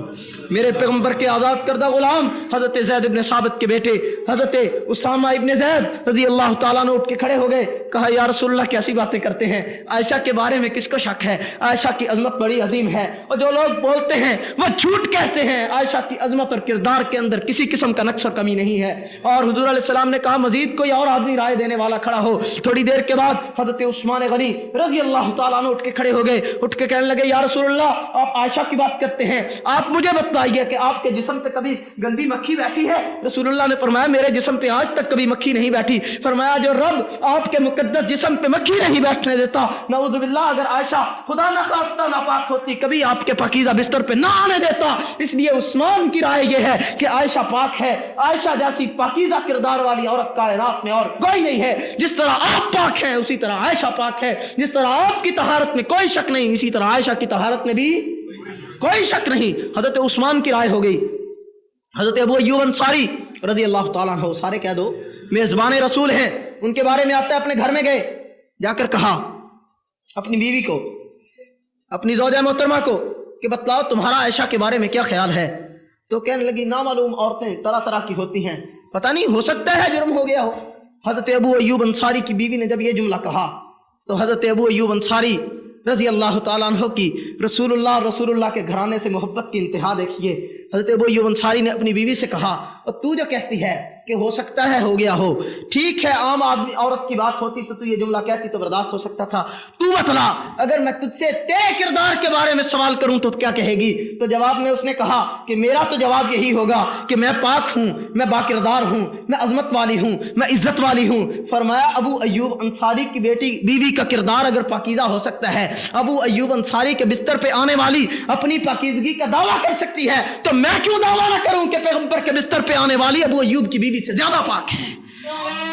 मेरे पैगंबर के आजाद करदा गुलाम हजरत ज़ैद इब्न साबित के बेटे हजरत उसामा इब्न ज़ैद रजी अल्लाह ताला अन्हु उठ के खड़े हो गए। कहा या रसूलुल्लाह कैसी बातें करते हैं, आयशा के बारे में किसको शक है, आयशा की अजमत बड़ी अजीम है, और जो लोग बोलते हैं वो झूठ कहते हैं, आयशा की अजमत और किरदार के अंदर किसी किस्म का नक्श और कमी नहीं है। और हुजूर अलैहिस्सलाम ने कहा मजीद कोई और आदमी राय देने वाला खड़ा हो। थोड़ी देर के बाद हजरत उस्मान गनी रजी अल्लाह ताला अन्हु उठ के खड़े हो गए, उठ के कहने लगे या रसूलुल्लाह आप आयशा की बात करते हैं, आप मुझे बताइए कि आपके जिस्म पे कभी गंदी मक्खी बैठी है। रसूलुल्लाह ने फरमाया मेरे जिस्म पे आज तक कभी मक्खी नहीं बैठी। फरमाया जो रब आपके मुकद्दस जिस्म पे मक्खी नहीं बैठने देता, नऊज़ुबिल्लाह अगर आयशा खुदा न खास्ता नापाक होती कभी आपके पाकीज़ा बिस्तर पे ना आने देता। इसलिए उस्मान की राय यह है कि आयशा पाक है, आयशा जैसी पाकीज़ा किरदार वाली औरत कायनात में और कोई नहीं है। जिस तरह आप पाक हैं उसी तरह आयशा पाक है, जिस तरह आपकी तहारत में कोई शक नहीं इसी तरह आयशा की तहारत में भी कोई शक नहीं। हजरत उस्मान की राय हो गई। हजरत अबू अय्यूब अंसारी रज़ी अल्लाह ताला अन्हु, सारे कह दो मेजबान रसूल हैं, उनके बारे में आता है अपने घर में गए, जाकर कहा अपनी बीवी को, अपनी ज़ौजा मोहतरमा को कि बतलाओ तुम्हारा आयशा के बारे में क्या ख्याल है। तो कहने लगी नामालूम औरतें तरह तरह की होती हैं, पता नहीं हो सकता है जुर्म हो गया हो। हजरत अबू अय्यूब अंसारी की बीवी ने जब ये जुमला कहा तो हजरत अबू अय्यूब अंसारी रजी अल्लाह ताला अन्हु की रसूलुल्लाह के घराने से मोहब्बत की इंतहा देखिए। हजरत अबू अय्यूब अंसारी ने अपनी बीवी से कहा, और तू जो कहती है कि हो सकता है हो गया हो, ठीक है, आम आदमी औरत की बात होती तो तू ये जुमला कहती तो बर्दाश्त हो सकता था, तू बतला अगर मैं तुझसे तेरे किरदार के बारे में सवाल करूं तो क्या कहेगी? तो जवाब में उसने कहा कि मेरा तो जवाब यही होगा कि मैं पाक हूं, मैं बाकिरदार हूं, मैं अजमत वाली हूं, मैं इज्जत वाली हूं। फरमाया अबू अय्यूब अंसारी की बेटी बीवी का किरदार अगर पाकीज़ा हो सकता है, अबू अय्यूब अंसारी के बिस्तर पे आने वाली अपनी पाकीज़गी का दावा कर सकती है, तो मैं क्यों दावा ना करूं कि पैगंबर के बिस्तर पे आने वाली अबू अय्यूब की बीवी से ज्यादा पाक है।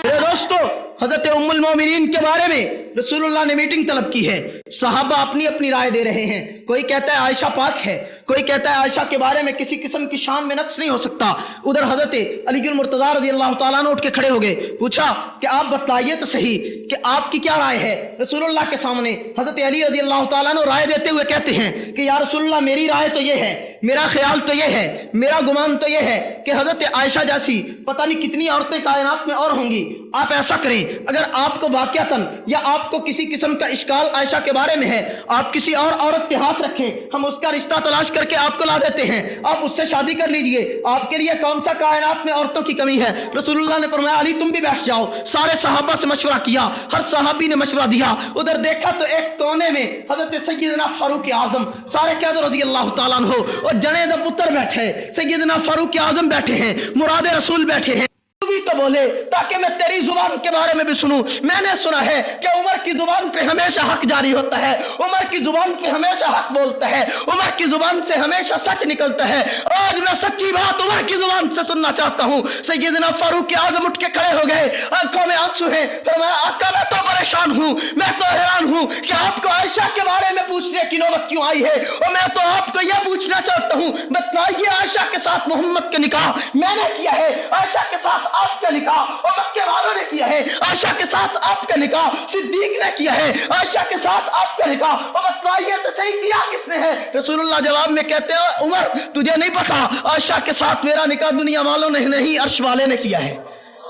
मेरे दोस्तों, हजरत उम्मुल मोमिनीन के बारे में रसूलुल्लाह ने मीटिंग तलब की है। सहाबा अपनी अपनी राय दे रहे हैं। कोई कहता है आयशा पाक है, कोई कहता है आयशा के बारे में किसी किस्म की शान में नक्स नहीं हो सकता। उधर हजरत अली मुर्तजा रज़ी अल्लाह ताला अन्हु उठ के खड़े हो गए, पूछा कि आप बतलाइए तो सही कि आपकी क्या राय है। रसूलुल्लाह के सामने हजरत अली रज़ी अल्लाह ताला अन्हु राय देते हुए कहते हैं कि या रसूलुल्लाह, मेरी राय तो ये है, मेरा ख्याल तो ये है, मेरा गुमान तो ये है कि हजरत आयशा जैसी पता नहीं कितनी औरतें कायनात में और होंगी। आप ऐसा करें, अगर आपको वाकयातन या आपको किसी किस्म का इश्काल आयशा के बारे में है, आप किसी और औरत पे हाथ रखें, हम उसका रिश्ता तलाश करके आपको ला देते हैं, आप उससे शादी कर लीजिए, आपके लिए कौन सा कायनात में औरतों की कमी है। रसूलुल्लाह ने फरमाया अली तुम भी बैठ जाओ। सारे सहाबा से मशवरा किया, हर सहाबी ने मशवरा दिया। उधर देखा तो एक कोने में हजरत सैयदना फारूक आजम सारे कैद रज़ी अल्लाह ताला अन्हु और जने द पुत्र बैठे, सैयदना फारूक आजम बैठे हैं, मुराद रसूल बैठे हैं। भी तो बोले ताकि मैं तेरी जुबान के बारे में भी सुनूं। मैंने सुना है कि उमर की जुबान पे हमेशा हक जारी होता है, उमर की जुबान पे हमेशा हक बोलता है, उमर की जुबान से हमेशा सच निकलता है। आज मैं सच्ची बात उमर की जुबान से सुनना चाहता हूं। सैयदना फारूक आजम उठ के खड़े हो गए, आंखों में आंसू हैं, फरमाया आका मैं तो परेशान हूं, मैं तो हैरान हूं कि आपको आयशा के बारे में पूछने की नौबत क्यों आई है। और मैं तो आपको यह पूछना चाहता हूं, बताइए आयशा के साथ मोहम्मद का निकाह मैंने किया है, आयशा के साथ आपका निकाह और मक्के वालों ने किया है, आयशा के साथ आपका निकाह सिद्दीक ने किया है, आयशा के साथ आपका निकाह, और बतलाइए तो सही किया किसने है। रसूलुल्लाह जवाब में कहते हैं उमर तुझे नहीं पता, आयशा के साथ मेरा निकाह दुनिया वालों ने नहीं अर्श वाले ने किया है।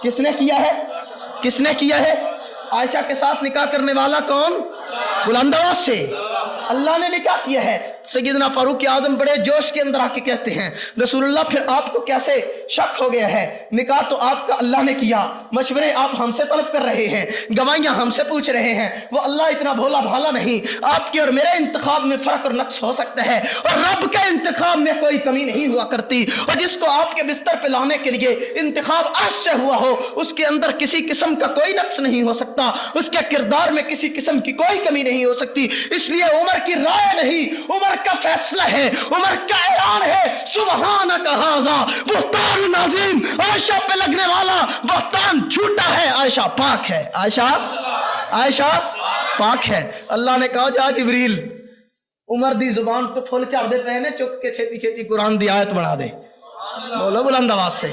किसने किया है? किसने किया है? आयशा के साथ निकाह करने वाला कौन? बुलंद आवाज से अल्लाह ने निकाह किया है। सैयदना फारूक आजम बड़े जोश के अंदर आके कहते हैं रसूलुल्लाह फिर आपको कैसे शक हो गया है? निकाह तो आपका अल्लाह ने किया, मशवरे आप हमसे तलब कर रहे हैं, गवाहियां हमसे पूछ रहे हैं। वो अल्लाह इतना भोला भाला नहीं, आपके और मेरे इंतखाब में फर्क और नक्स हो सकता है, और रब के इंतखाब में कोई कमी नहीं हुआ करती। और जिसको आपके बिस्तर पे लाने के लिए इंतखाब अर्श से हुआ हो, उसके अंदर किसी किस्म का कोई नक्स नहीं हो सकता, उसके किरदार में किसी किस्म की कोई कमी नहीं हो सकती। इसलिए उमर की राय नहीं, उमर का फैसला है, उमर का ऐलान है, सुबहानक हाज़ा बुहतान नाज़िम, आयशा पे लगने वाला बुहतान झूठा है, आयशा पाक है, आयशा पाक है। अल्लाह ने कहा जा जिब्रील उमर दी जुबान तो फुल चढ़ दे पहने, चुक के छेती छेती कुरान दी आयत बना दे। बोलो बुलंद आवाज से,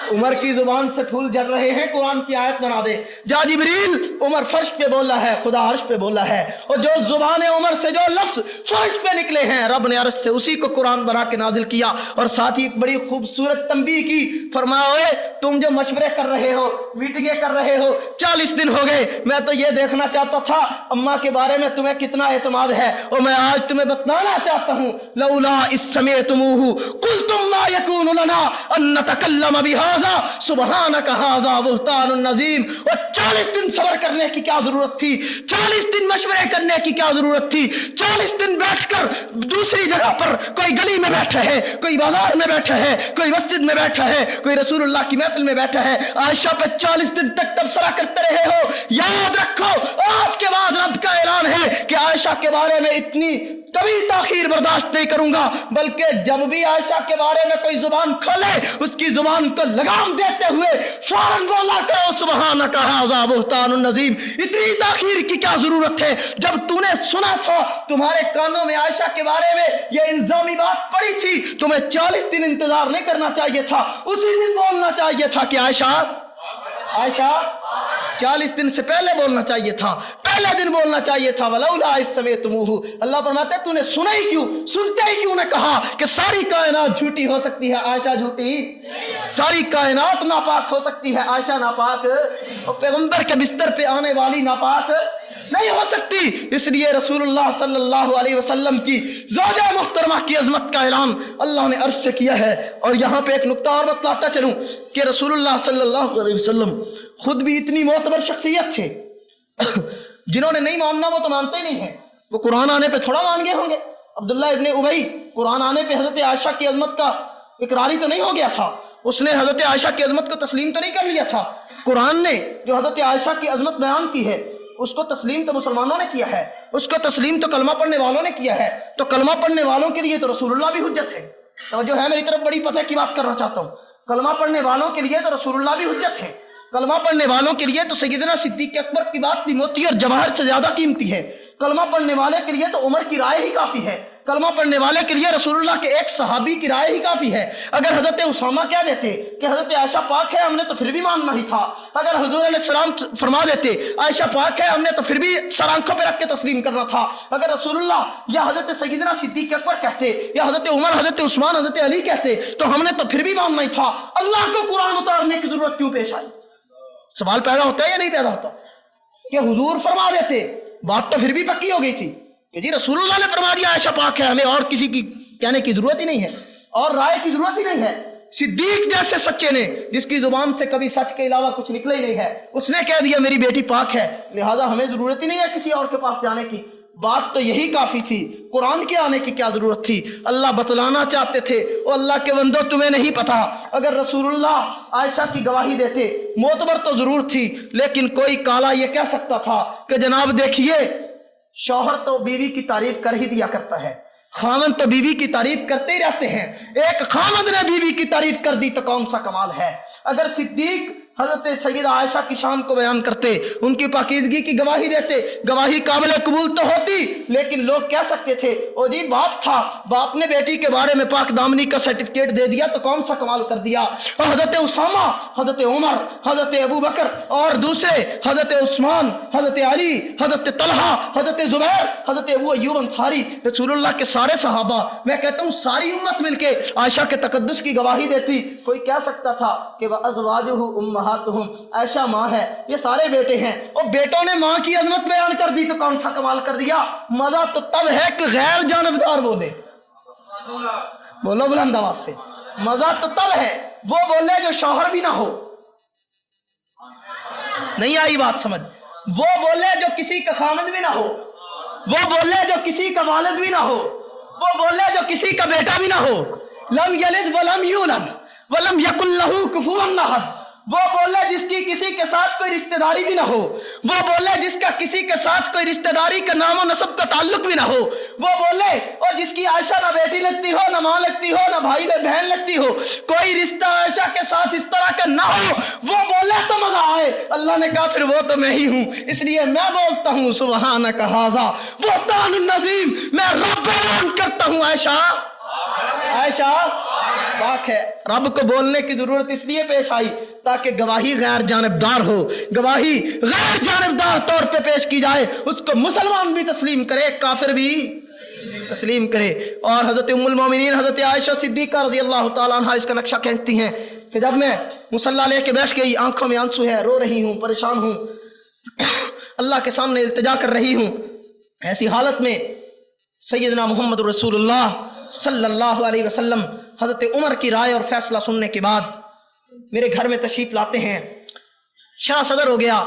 उमर की जुबान से फूल झड़ रहे हैं, कुरान की आयत बना दे। जा जिब्रील उमर फर्श पे बोला है, खुदा अर्श पे बोला है, और जो जुबान उमर से जो लफ्ज फर्श पे निकले हैं रब ने अर्श से उसी को कुरान बना के नाजिल किया। और साथ ही एक बड़ी खूबसूरत तंबीह की, फरमाया तुम जो मशवरे कर रहे हो, मीटिंगें कर रहे हो, 40 दिन हो गए, मैं तो ये देखना चाहता था अम्मा के बारे में तुम्हें कितना एतमाद है, और मैं आज तुम्हें बताना चाहता हूँ लौला इस समय तुमूहु कुल्तुम मा यकूनु लना अन नतकल्लम बिहा सुबहानक हाज़ा बुहतानुन नज़ीम। और 40 दिन सब्र करने की क्या जरूरत थी, 40 दिन मशवरे करने की क्या जरूरत थी, 40 दिन बैठकर दूसरी जगह पर कोई गली में बैठा है, कोई बाजार में बैठा है, कोई मस्जिद में बैठा है, कोई रसूलुल्लाह की महफिल में बैठा है, आयशा पे 40 दिन तक तबसरा करते रहे हो। याद रखो आज के बाद रब का ऐलान है कि आयशा के बारे में इतनी कभी ताखीर बर्दाश्त नहीं करूंगा, बल्कि जब भी आयशा के बारे में कोई जुबान खोले उसकी जुबान को लगाम देते हुए फौरन बोला करो सुबहानक हाज़ा बुहतानुन नज़ीम। इतनी ताखीर की क्या जरूरत है? जब तूने सुना था, तुम्हारे कानों में आयशा के बारे में यह इल्जामी बात पड़ी थी, तुम्हें 40 दिन इंतजार नहीं करना चाहिए था, उसी दिन बोलना चाहिए था कि आयशा 40 दिन से पहले बोलना चाहिए था, पहले दिन बोलना चाहिए था। वलौला इस समय तुमहू, अल्लाह फरमाते तूने सुना ही क्यों, सुनते ही क्यों ने कहा कि सारी कायनात झूठी हो सकती है, आयशा झूठी, सारी कायनात नापाक हो सकती है, आयशा नापाक, और पैगंबर के बिस्तर पे आने वाली नापाक नहीं हो सकती। इसलिए रसूलुल्लाह सल्लल्लाहु अलैहि वसल्लम की ज़ौजा मुहतरमा की अजमत का ऐलान अल्लाह ने अर्श से किया है। और यहाँ पे एक नुक्ता और बतलाता चलूं कि रसूलुल्लाह सल्लल्लाहु अलैहि वसल्लम खुद भी इतनी मोतबर शख्सियत थे, जिन्होंने नहीं मानना वो तो मानते ही नहीं है, वो कुरान आने पे थोड़ा मान गए होंगे। अब्दुल्लाह इब्ने उबई कुरान आने पे हजरत आयशा की अजमत का इकरारी तो नहीं हो गया था, उसने हजरत आयशा की अजमत को तस्लीम तो नहीं कर लिया था। कुरान ने जो हजरत आयशा की अजमत बयान की है उसको तस्लीम तो मुसलमानों ने किया है, उसको तस्लीम तो कलमा पढ़ने वालों ने किया है। तो कलमा पढ़ने वालों के लिए तो रसूलुल्लाह भी हुज्जत है। तो जो है मेरी तरफ बड़ी पते की बात करना चाहता हूँ, कलमा पढ़ने वालों के लिए तो रसूलुल्लाह भी हुज्जत है। कलमा पढ़ने वालों के लिए तो सैयदना सिद्दीक अकबर की बात भी मोती और जवाहर से ज्यादा कीमती है। कलमा पढ़ने वाले के लिए तो उमर की राय ही काफी है। कलमा पढ़ने वाले के लिए रसूलुल्लाह के एक सहाबी की राय ही काफी है। अगर हजरत उसामा कह देते कि हजरत आयशा पाक है, हमने तो फिर भी मानना ही था। अगर हुजूर अलैहिस्सलाम फरमा देते आयशा पाक है, हमने तो फिर भी सर आंखों पे रख के तस्लीम करना था। अगर रसूलुल्लाह या हजरत सैयदना सिद्दीक अकबर कहते या हजरत उमर, हजरत उस्मान, हजरत अली कहते तो हमने तो फिर भी मानना ही था। अल्लाह को कुरान उतारने की जरूरत क्यों पेश आई? सवाल पैदा होता है या नहीं पैदा होता कि हुजूर फरमा देते, बात तो फिर भी पक्की हो गई थी कि जी रसूलुल्लाह ने फरमा दिया आयशा पाक है, हमें और किसी की कहने की जरूरत ही नहीं है और राय की जरूरत ही नहीं है। सिद्दीक जैसे सच्चे ने, जिसकी जुबान से कभी सच के अलावा कुछ निकला ही नहीं है, उसने कह दिया मेरी बेटी पाक है, लिहाजा हमें जरूरत ही नहीं है किसी और के पास जाने की। बात तो यही काफी थी, कुरान के आने की क्या जरूरत थी? अल्लाह बतलाना चाहते थे, ओ अल्लाह के बंदो तुम्हें नहीं पता, अगर रसूलुल्लाह आयशा की गवाही देते, मोतबर तो जरूर थी, लेकिन कोई काला ये कह सकता था कि जनाब देखिए शौहर तो बीवी की तारीफ कर ही दिया करता है, खामन तो बीवी की तारीफ करते ही रहते हैं, एक खामन ने बीवी की तारीफ कर दी तो कौन सा कमाल है। अगर सिद्दीक हजरत सैयदा आयशा की शान को बयान करते, उनकी पाकीज़गी की गवाही देते, गवाही काबिल कबूल तो होती, लेकिन लोग कह सकते थे ओ जी बाप था, बाप ने बेटी के बारे में पाक दामनी का सर्टिफिकेट दे दिया तो कौन सा कमाल कर दिया। और हजरत उसामा, हजरत उमर, हजरत अबू बकर और दूसरे हजरत उस्मान, हजरत अली, हजरत तलहा, हजरत जुबैर, हजरत अबू अय्यूब अंसारी, रसूलुल्लाह के सारे सहाबा, मैं कहता हूँ सारी उम्मत मिलके आयशा के तकद्दुस की गवाही देती। कोई कह सकता था कि वह अज़वाजुहु उम्महातुहुम, आयशा माँ है, ये सारे बेटे हैं, और बेटों ने माँ की अजमत बयान कर दी तो कौन सा कमाल कर दिया। मजा तो तब है कि गैर जानबदार बोले, बोलो बुलंद आवाज से, मजा तो तब है वो बोले जो शौहर भी ना हो। नहीं आई बात समझ? वो बोले जो किसी का खामद भी ना हो, वो बोले जो किसी का वालिद भी ना हो, वो बोले जो किसी का बेटा भी ना हो। लम यलिद वलम यूलद वलम यकुल लहू कुफुवन अहद, वो बोले जिसकी किसी के साथ कोई रिश्तेदारी भी ना हो, वो बोले जिसका किसी के साथ कोई रिश्तेदारी का नाम और नसब का ताल्लुक भी ना हो, वो बोले और जिसकी आयशा ना बेटी लगती हो, ना माँ लगती हो, ना भाई ना बहन लगती हो, कोई रिश्ता आयशा के साथ इस तरह का ना हो, वो बोले तो मजा आए। अल्लाह ने कहा फिर वो तो मैं ही हूँ, इसलिए मैं बोलता हूँ सुबहानक हाज़ा बुहतानुन नज़ीम, मैं रब ऐलान करता हूँ आयशा, आयशा पाक है। रब को बोलने की जरूरत इसलिए पेश आई ताकि गवाही गैर जानबदार हो, गवाही गैर जानबदार तौर पे पेश की जाए, उसको मुसलमान भी तस्लीम करे, काफिर भी तस्लीम करे। और हजरत उम्मुल मोमिनीन हजरत आयशा सिद्दीका रज़ियल्लाहु ताला अन्हा इसका नक्शा कहती हैं कि जब मैं मुसल्ला लेके बैठ गई, आंखों में आंसू है, रो रही हूँ, परेशान हूँ, अल्लाह के सामने इल्तिजा कर रही हूँ, ऐसी हालत में सैयदना मोहम्मद रसूलुल्लाह सल्लल्लाहु अलैहि वसल्लम हजरत उमर की राय और फैसला सुनने के बाद मेरे घर में तशरीफ लाते हैं। शाह सदर हो गया,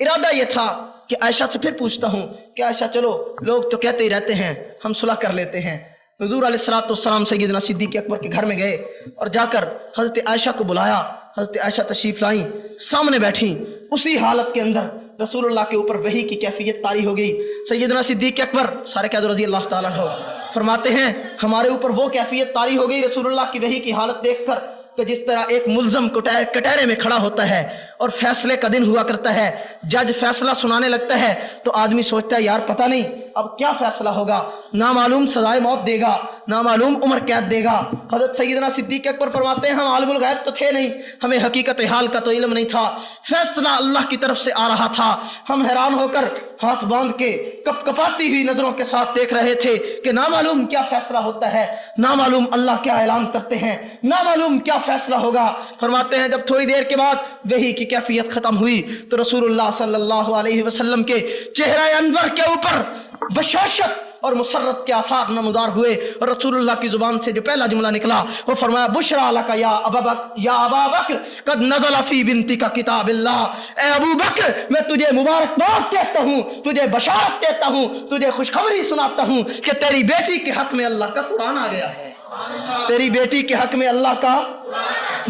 इरादा यह था कि आयशा से फिर पूछता हूँ कि आयशा चलो, लोग तो कहते ही रहते हैं, हम सुलह कर लेते हैं। हुजूर अलैहिस्सलातु वस्सलाम सैयदना सिद्दीक़ अकबर के घर में गए और जाकर हजरत आयशा को बुलाया। हजरत आयशा तशरीफ लाई, सामने बैठी, उसी हालत के अंदर रसूलुल्लाह के ऊपर वही की कैफियत तारी हो गई। सैयदना सिद्दीक़ अकबर सारे कह दो रज़ी अल्लाह ताला अन्हु फरमाते हैं हमारे ऊपर वो कैफियत तारी हो गई रसूलुल्लाह की वही की हालत देखकर कि जिस तरह एक मुल्ज़म कटहरे में खड़ा होता है और फैसले का दिन हुआ करता है, जज फैसला सुनाने लगता है तो आदमी सोचता है यार पता नहीं अब क्या फैसला होगा, ना मालूम सजाए मौत देगा, ना मालूम उम्र कैद देगा। हजरत सैयदना सिद्दीक अकबर फरमाते हैं, हम आलिमुल गैब तो थे नहीं, हमें हकीकत हाल का तो इल्म नहीं था, फैसला अल्लाह की तरफ से आ रहा था। हम हैरान होकर हाथ बांध के कपकपाती हुई नजरों के साथ देख रहे थे कि ना मालूम क्या फैसला होता है, ना मालूम अल्लाह क्या ऐलान करते हैं, ना मालूम क्या फैसला होगा। फरमाते हैं जब थोड़ी देर के बाद वही की कैफियत खत्म हुई तो रसूलुल्लाह सल्लल्लाहु अलैहि वसल्लम के चेहरा अनवर के ऊपर बशाशत और मुसर्रत के आसार नमदार हुए और रसूलुल्लाह की जुबान से जो पहला जुमला निकला वो फरमाया, बुशरा लका या अबा बकर कद नज़ल फी बिन्तिका किताबिल्लाह। ए अबू बकर, मैं तुझे मुबारकबाद देता हूँ, तुझे बशारत देता हूँ, तुझे खुशखबरी सुनाता हूँ कि तेरी बेटी के हक में अल्लाह का कुरान आ गया है। तेरी बेटी के हक में अल्लाह का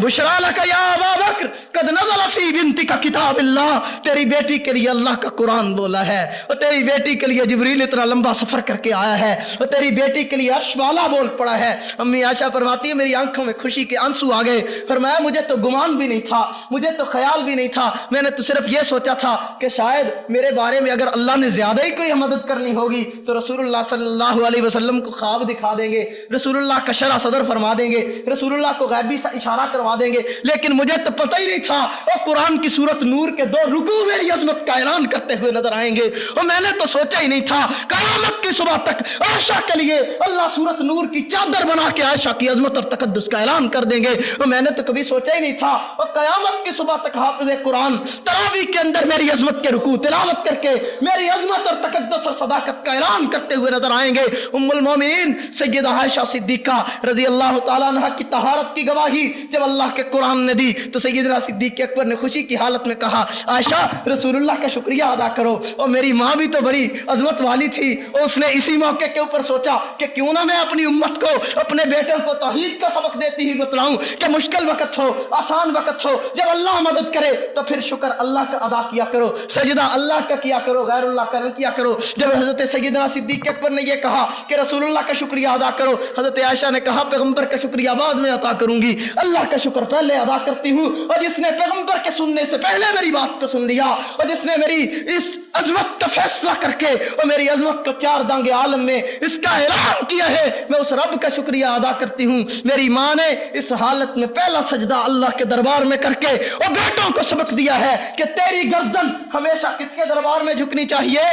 बुशरा लका या अबा बकर कद नज़ल फी बिन्तिका किताबिल्लाह, तेरी बेटी के लिए अल्लाह का कुरान बोला है, और तेरी बेटी के लिए जिब्रील इतना लंबा सफर करके आया है, और तेरी बेटी के लिए अर्श वाला बोल पड़ा है। अम्मी आयशा फरमाती है मेरी आंखों में खुशी के आंसू आ गए। फरमाया मुझे तो गुमान भी नहीं था, मुझे तो ख्याल भी नहीं था, मैंने तो सिर्फ ये सोचा था कि शायद मेरे बारे में अगर अल्लाह ने ज्यादा ही कोई मदद करनी होगी तो रसूलुल्लाह सल्लल्लाहु अलैहि वसल्लम को ख्वाब दिखा देंगे, रसूलुल्लाह का शरह सदर फरमा देंगे, रसूलुल्लाह को गैबी सा इशारा करवा देंगे। लेकिन मुझे तो पता ही नहीं था और कुरान की सूरत नूर के 2 रुकू मेरी अजमत का ऐलान करते हुए नजर आएंगे, और मैंने तो सोचा ही नहीं था क़यामत की सुबह तक आयशा के लिए अल्लाह सूरत नूर की चादर बना के आयशा की अजमत और तकद्दुस का ऐलान कर देंगे, और मैंने तो कभी सोचा ही नहीं था। और क़यामत की सुबह तक हाफिज़ कुरान तरावी के अंदर मेरी अजमत के रुकू तिलावत करके मेरी अजमत और तकद्दुस और सदाकत का ऐलान करते हुए नजर आएंगे। उम्मुल मोमिनीन सैयदा आयशा सिद्दीका रज़ी अल्लाह तआला अन्हा की तहारत की गवाही जब अल्लाह के कुरान ने दी तो सैयदना सिद्दीक अकबर ने खुशी की हालत में कहा, आयशा रसूलुल्लाह का शुक्रिया अदा करो, और मेरी माँ भी तो बड़ी अजमत वाली थी, और उसने इसी मौके के ऊपर सोचा कि क्यों ना मैं अपनी उम्मत को, अपने बेटों को तौहीद का सबक देती ही बतलाऊं कि मुश्किल वक्त हो, आसान वक्त हो, जब अल्लाह मदद करे तो फिर शुक्र अल्लाह का अदा किया करो, सजदा अल्लाह का किया करो, गैरुल्लाह का न किया करो। जब हजरत सैयदना सिद्दीक अकबर ने यह कहा कि रसूलुल्लाह का शुक्रिया अदा करो, हजरत आयशा ने कहा पैगंबर का शुक्रिया बाद में अदा करूंगी, अल्लाह का शुक्र पहले अदा करती हूँ। और जिसने पैगंबर के सुनने से पहले मेरी बात को सुन लिया, और जिसने मेरी इस अजमत का फैसला करके और मेरी अजमत को 4 दांगे आलम में इसका ऐलान किया है, मैं उस रब का शुक्रिया अदा करती हूँ। मेरी माँ ने इस हालत में पहला सजदा अल्लाह के दरबार में करके और बेटों को सबक दिया है कि तेरी गर्दन हमेशा किसके दरबार में झुकनी चाहिए,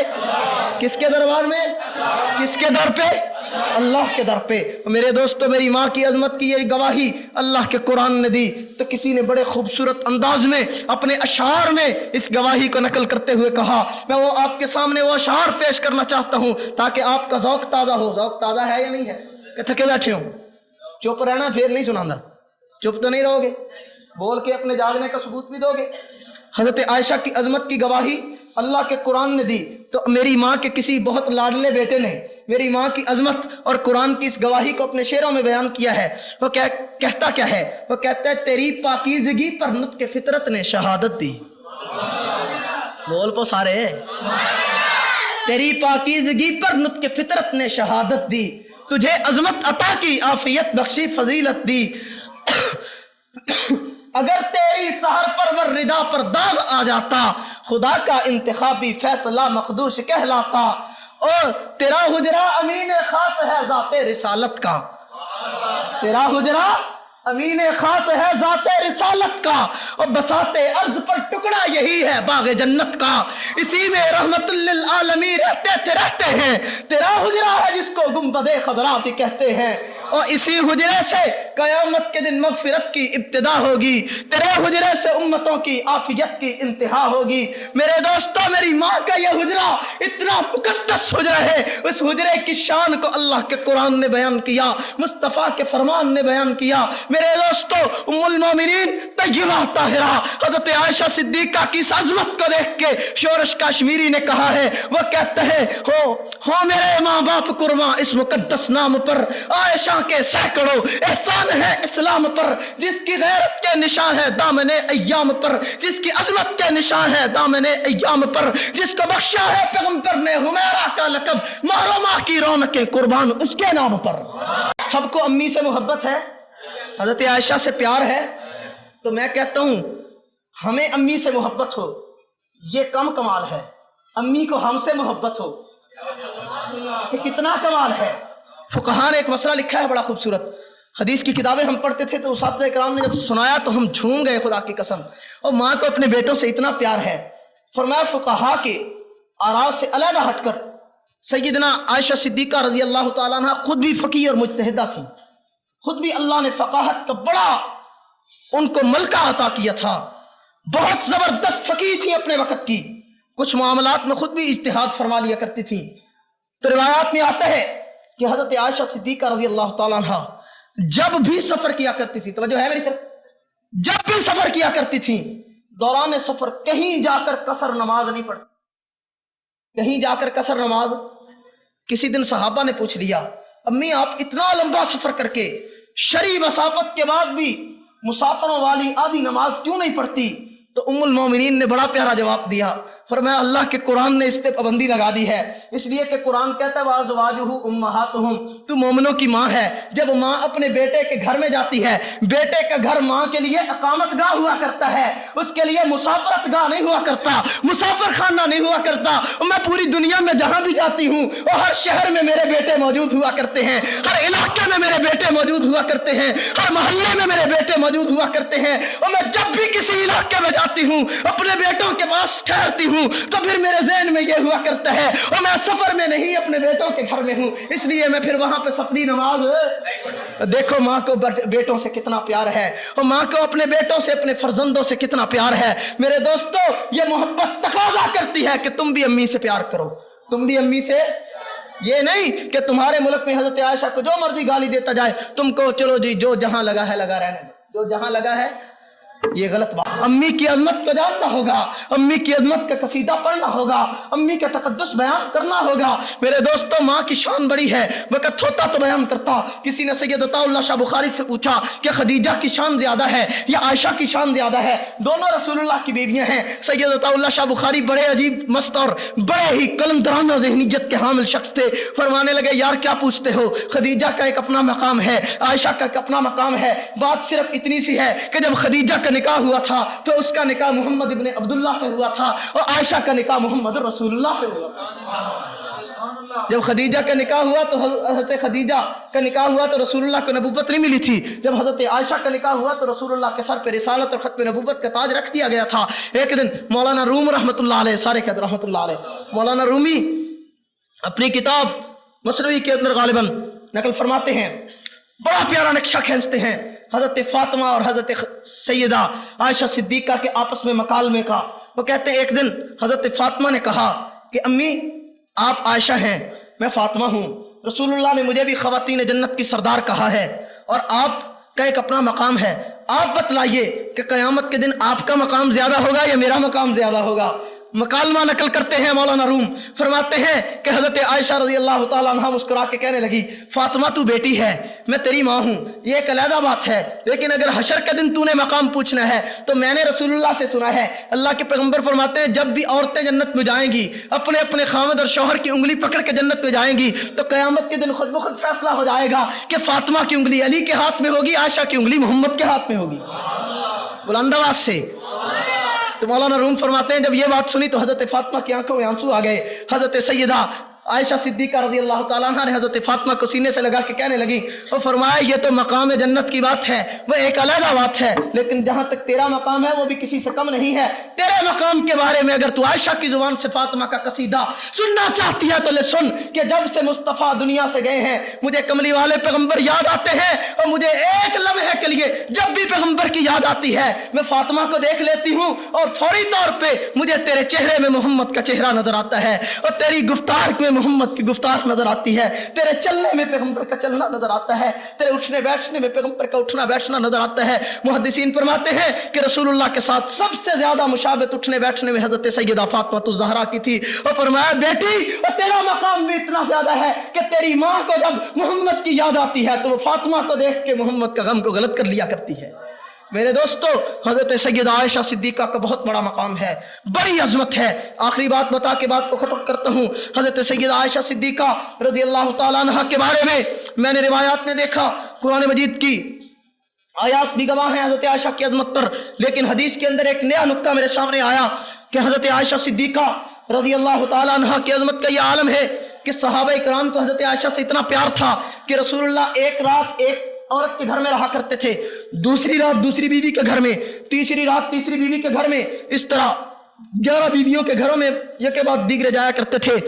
किसके दरबार में, किसके दर पे, अल्लाह के दर पे। मेरे दोस्तों मेरी माँ की अजमत की ये गवाही अल्लाह के कुरान ने दी तो किसी ने बड़े खूबसूरत अंदाज में अपने अशार में इस गवाही को नकल करते हुए कहा, मैं वो आपके सामने वो अशार पेश करना चाहता हूँ ताकि आपका ज़ौक़ ताज़ा हो। ज़ौक़ ताज़ा है या नहीं है कि थके बैठे हो? चुप रहना फिर नहीं सुनांदा, चुप तो नहीं रहोगे, बोल के अपने जागने का सबूत भी दोगे। हजरत आयशा की अजमत की गवाही अल्लाह के कुरान ने दी तो मेरी माँ के किसी बहुत लाडले बेटे ने मेरी माँ की अजमत और कुरान की इस गवाही को अपने शेरों में बयान किया है। वो कहता क्या है? वो कहता है तेरी पाकीज़गी पर नुत्क़े फितरत ने शहादत दी। बोल पो सारे, तेरी पाकीज़गी पर नुत्क़े फितरत ने शहादत दी, तुझे अजमत अता की आफियत बख्शी फजीलत दी। अगर तेरी सहर परवर रिदा पर दाग आ जाता खुदा का इंतखाबी फैसला मखदूश कहलाता। और तेरा हुजरा अमीन खास है जाते रिसालत का, तेरा हुजरा अमीन खास है जाते रिसालत का, और बसाते अर्ज पर टुकड़ा यही है बाग़े जन्नत का। इसी में रहमतुल लिल आलमीन रहते हैं, तेरा हुजरा है जिसको गुंबदे खजरा भी कहते हैं, और इसी हुजरे से कयामत के दिन मगफिरत की इब्तिदा होगी, तेरे हुजरे से उम्मतों की आफियत की इंतहा होगी। मेरे दोस्तों मेरी माँ का यह हुजरा इतना मुकद्दस हुजरा है, उस हुजरे की शान को अल्लाह के कुरान ने बयान किया, मुस्तफ़ा के फरमान ने बयान किया। मेरे दोस्तों उम्मुल मोमिनीन तय्यबा ताहिरा हजरत आयशा सिद्दीका की इस अज़मत को देख के शोरश काश्मीरी ने कहा है, वो कहते हैं हो मेरे माँ बाप कुर्बान इस मुकद्दस नाम पर, आयशा के सैकड़ों एहसान है इस्लाम पर, जिसकी गैरत के निशान है दामने अय्याम पर, जिसकी अजमत के निशान है दामने अय्याम पर, जिसको बख्शा है पैगंबर ने हुमैरा का लक़ब, मारो माँ की रौनकें कुर्बान उसके नाम पर। सबको अम्मी से मोहब्बत है, हजरत आयशा से प्यार है, तो मैं कहता हूं हमें अम्मी से मोहब्बत हो ये कम कमाल है, अम्मी को हमसे मोहब्बत हो کہ کتنا کمال ہے۔ فقہا نے ایک مسئلہ لکھا ہے بڑا خوبصورت، حدیث کی کتابیں ہم پڑھتے تھے تو اساتذہ کرام نے جب سنایا تو ہم جھوم گئے خدا کی قسم، اور ماں کو اپنے بیٹوں سے اتنا پیار ہے۔ فرمایا فقہا کے آراء سے علیحدہ ہٹ کر سیدنا عائشہ صدیقہ رضی اللہ تعالیٰ عنہ خود بھی فقیہ اور مجتہدہ تھی، خود بھی اللہ نے فقاہت کا بڑا ان کو ملکہ عطا کیا تھا، بہت زبردست فقیہ تھی اپنے وقت کی، کچھ معاملات میں خود بھی اجتہاد فرما لیا کرتی تھی۔ تو روایات میں آتا ہے کہ حضرت عائشہ صدیقہ رضی اللہ تعالیٰ عنہ جب بھی سفر کیا کرتی تھی، توجہ ہے میری طرف، جب بھی سفر کیا کرتی تھی دوران سفر کہیں جا کر قصر نماز نہیں پڑھتی، کہیں جا کر قصر نماز۔ کسی دن صحابہ نے پوچھ لیا امی آپ اتنا لمبا سفر کر کے شرعی مسافت کے بعد بھی مسافروں والی آدھی نماز کیوں نہیں پڑھتی؟ تو ام المومنین نے بڑا پیارا جواب دیا، فرمایا اللہ کے قرآن نے اس پہ پابندی لگا دی ہے، اس لیے کہ قرآن کہتا ہے وَأَزْوَاجُهُ أُمَّهَاتُهُمْ، تو مومنوں کی ماں ہے۔ جب ماں اپنے بیٹے کے گھر میں جاتی ہے، بیٹے کا گھر ماں کے لیے اقامت گاہ ہوا کرتا ہے، اس کے لیے مسافرت گاہ نہیں ہوا کرتا، مسافر خانہ نہیں ہوا کرتا۔ میں پوری دنیا میں جہاں بھی جاتی ہوں اور ہر شہر میں میرے بیٹے موجود ہوا کرتے ہیں، ہر علاقے میں میرے بیٹے موجود ہوا کرتے ہیں، ہر محلے میں میرے بیٹے موجود ہوا کرتے ہیں، اور میں جب بھی کسی علاقے میں جاتی ہوں اپنے بیٹوں کے پاس ٹھہرتی ہوں تو پھر میرے ذہن میں یہ ہوا کرتا ہے اور میں سفر میں نہیں اپنے بیٹوں کے گھر میں ہوں، اس لیے میں پھر وہاں پہ سفری نماز۔ دیکھو ماں کو بیٹوں سے کتنا پیار ہے، اور ماں کو اپنے بیٹوں سے اپنے فرزندوں سے کتنا پیار ہے۔ میرے دوستو یہ محبت تقاضا کرتی ہے کہ تم بھی امی سے پیار کرو، تم بھی امی سے، یہ نہیں کہ تمہارے ملک میں حضرت عائشہ کو جو مرضی گالی دیتا جائے تم کو چلو جی جو جہاں لگا ہے لگا رہنے دو، جو جہاں لگا ہے، یہ غلط بات۔ امی کی عظمت کو جاننا ہوگا، امی کی عظمت کا قصیدہ پڑھنا ہوگا، امی کا تقدس بیان کرنا ہوگا۔ میرے دوستو ماں کی شان بڑی ہے، وقت ہوتا تو بیان کرتا۔ کسی نے سید عطا اللہ شاہ بخاری سے پوچھا کہ خدیجہ کی شان زیادہ ہے یا عائشہ کی شان زیادہ ہے؟ دونوں رسول اللہ کی بیویاں ہیں۔ سید عطا اللہ شاہ بخاری بڑے عجیب مست اور بڑے ہی قلندرانہ ذہنیت کے حامل شخص تھے، فرمانے لگے یار کیا پوچھتے ہو، خدیجہ کا ایک اپنا مقام ہے، عائشہ کا ایک اپنا مقام ہے، بات صرف اتنی سی ہے کہ جب خدیجہ کا نکاح ہوا تھا تو اس کا نکاح محمد ابن عبداللہ سے ہوا تھا اور عائشہ کا نکاح محمد رسول اللہ سے ہوا تھا۔ جب خدیجہ کا نکاح ہوا تو حضرت خدیجہ کا نکاح ہوا تو رسول اللہ کو نبوت نہیں ملی تھی، جب حضرت عائشہ کا نکاح ہوا تو رسول اللہ کے سر پہ رسالت اور ختم نبوت کا تاج رکھ دیا گیا تھا۔ ایک دن مولانا روم رحمۃ اللہ علیہ، سارے کہتے رحمۃ اللہ علیہ، مولانا رومی اپنی کتاب مثنوی کے اندر غالباً نقل فرماتے ہیں، بڑا پیارا نقشہ کھینچتے ہیں حضرت فاطمہ اور حضرت سیدہ عائشہ صدیقہ کے آپس میں مکالمے کا۔ وہ کہتے ہیں ایک دن حضرت فاطمہ نے کہا کہ امی آپ عائشہ ہیں، میں فاطمہ ہوں، رسول اللہ نے مجھے بھی خواتین جنت کی سردار کہا ہے اور آپ کا ایک اپنا مقام ہے، آپ بتلائیے کہ قیامت کے دن آپ کا مقام زیادہ ہوگا یا میرا مقام زیادہ ہوگا؟ مکالمہ نقل کرتے ہیں مولانا روم، فرماتے ہیں کہ حضرت عائشہ رضی اللہ تعالیٰ عنہ مسکرا کے کہنے لگی فاطمہ تو بیٹی ہے، میں تیری ماں ہوں، یہ ایک علیحدہ بات ہے، لیکن اگر حشر کے دن تو نے مقام پوچھنا ہے تو میں نے رسول اللہ سے سنا ہے، اللہ کے پیغمبر فرماتے ہیں جب بھی عورتیں جنت میں جائیں گی اپنے اپنے خاوند اور شوہر کی انگلی پکڑ کے جنت میں جائیں گی تو قیامت کے دن خود بخود فیصلہ ہو جائے گا کہ فاطمہ کی انگلی علی کے ہاتھ میں ہوگی، عائشہ کی انگلی محمد کے ہاتھ میں ہوگی، بلند آواز سے۔ تو مولانا روم فرماتے ہیں جب یہ بات سنی تو حضرت فاطمہ کی آنکھوں میں آنسو آ گئے۔ حضرت سیدہ عائشہ صدیقہ رضی اللہ تعالیٰ عنہ نے حضرت فاطمہ کو سینے سے لگا کے کہنے لگی، وہ فرمایا یہ تو مقام جنت کی بات ہے، وہ ایک علیحدہ بات ہے، لیکن جہاں تک تیرا مقام ہے وہ بھی کسی سے کم نہیں ہے۔ تیرے مقام کے بارے میں اگر تو عائشہ کی زبان سے فاطمہ کا قصیدہ سننا چاہتی ہے تو لے سن کہ جب سے مصطفیٰ دنیا سے گئے ہیں مجھے کملی والے پیغمبر یاد آتے ہیں، اور مجھے ایک لمحے کے لیے جب بھی پیغمبر کی یاد آتی ہے میں فاطمہ کو دیکھ لیتی ہوں اور فوری طور پہ مجھے تیرے چہرے میں محمد کا چہرہ نظر آتا ہے اور تیری گفتار میں محمد کی گفتار نظر آتی ہے، تیرے چلنے میں پیغمبر کا چلنا نظر آتا ہے، تیرے اٹھنے بیٹھنے میں پیغمبر کا اٹھنا بیٹھنا نظر آتا ہے۔ محدثین فرماتے ہیں کہ رسول اللہ کے ساتھ سب سے زیادہ مشابہت اٹھنے بیٹھنے میں حضرت سیدہ فاطمہ الزہرا کی تھی، اور فرمایا بیٹی اور تیرا مقام بھی اتنا زیادہ ہے کہ تیری ماں کو جب محمد کی یاد آتی ہے تو وہ فاطمہ کو دیکھ کے محمد کا غم کو غلط کر لیا کرتی ہے۔ میرے دوستو حضرت سیدہ عائشہ صدیقہ کا بہت بڑا مقام ہے، بڑی عظمت ہے۔ آخری بات بتا کے بات کو ختم کرتا ہوں، حضرت سیدہ عائشہ صدیقہ رضی اللہ تعالیٰ عنہ کے بارے میں نے روایات میں دیکھا، قرآن مجید کی آیات بھی گواہ ہیں حضرت عائشہ کی عظمت پر، لیکن حدیث کے اندر ایک نیا نکتہ میرے سامنے آیا کہ حضرت عائشہ صدیقہ رضی اللہ تعالیٰ عنہ کی عظمت کا یہ عالم ہے کہ सहाबा इकराम को हजरत आयशा से इतना प्यार था कि रसूलुल्लाह एक रात एक औरत के घर में रहा करते थे, दूसरी रात दूसरी बीवी के घर में, तीसरी रात तीसरी बीवी के घर में, इस तरह 11 बीवियों के घरों में एक के बाद दीगरे जाया करते थे।